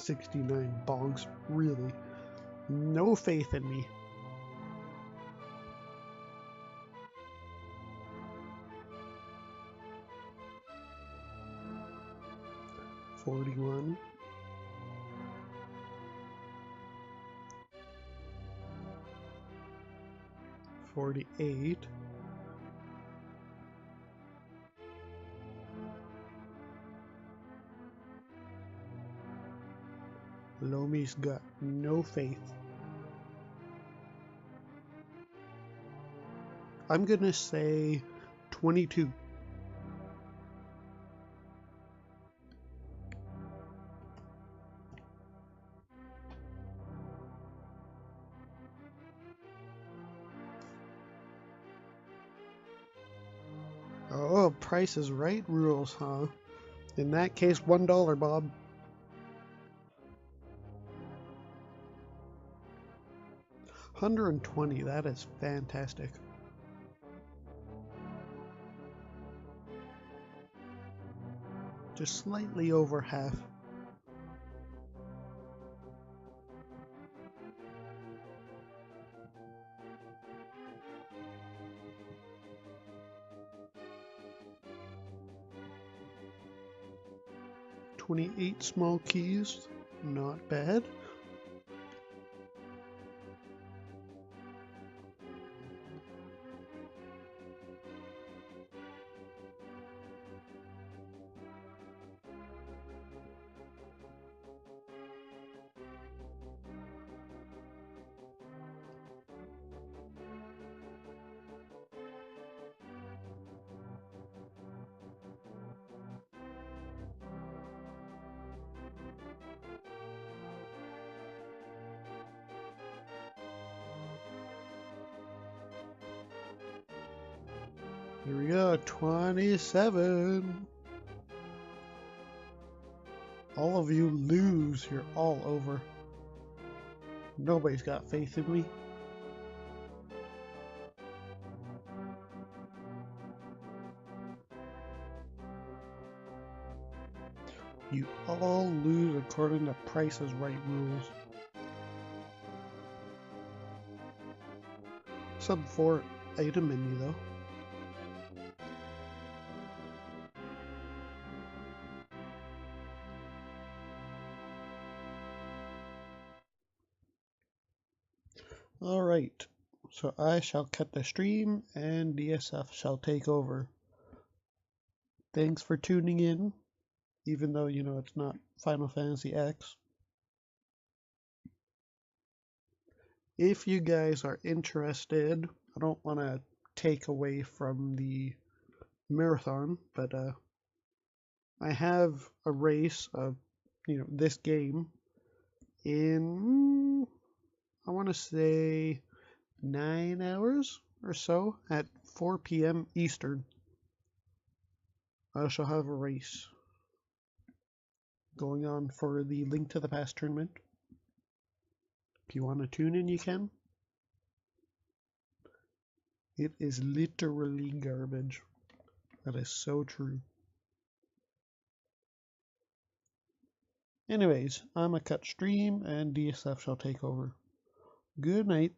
69 bonks, really? No faith in me. $41. $48. Lomi's got no faith. I'm gonna say 22. Oh, Price is Right rules, huh? In that case, $1, Bob. $120, that is fantastic. Just slightly over half. $28 small keys, not bad. Here we go, 27. All of you lose, you're all over. Nobody's got faith in me. You all lose according to Price is Right rules. Sub 4 item menu though. Alright, so I shall cut the stream and DSF shall take over. Thanks for tuning in, even though, you know, it's not Final Fantasy X. If you guys are interested, I don't want to take away from the marathon, but I have a race of, you know, this game in, I want to say 9 hours or so at 4 p.m. Eastern. I shall have a race going on for the Link to the Past tournament. If you want to tune in, you can. It is literally garbage. That is so true. Anyways, I'm a cut stream and DSF shall take over. Good night.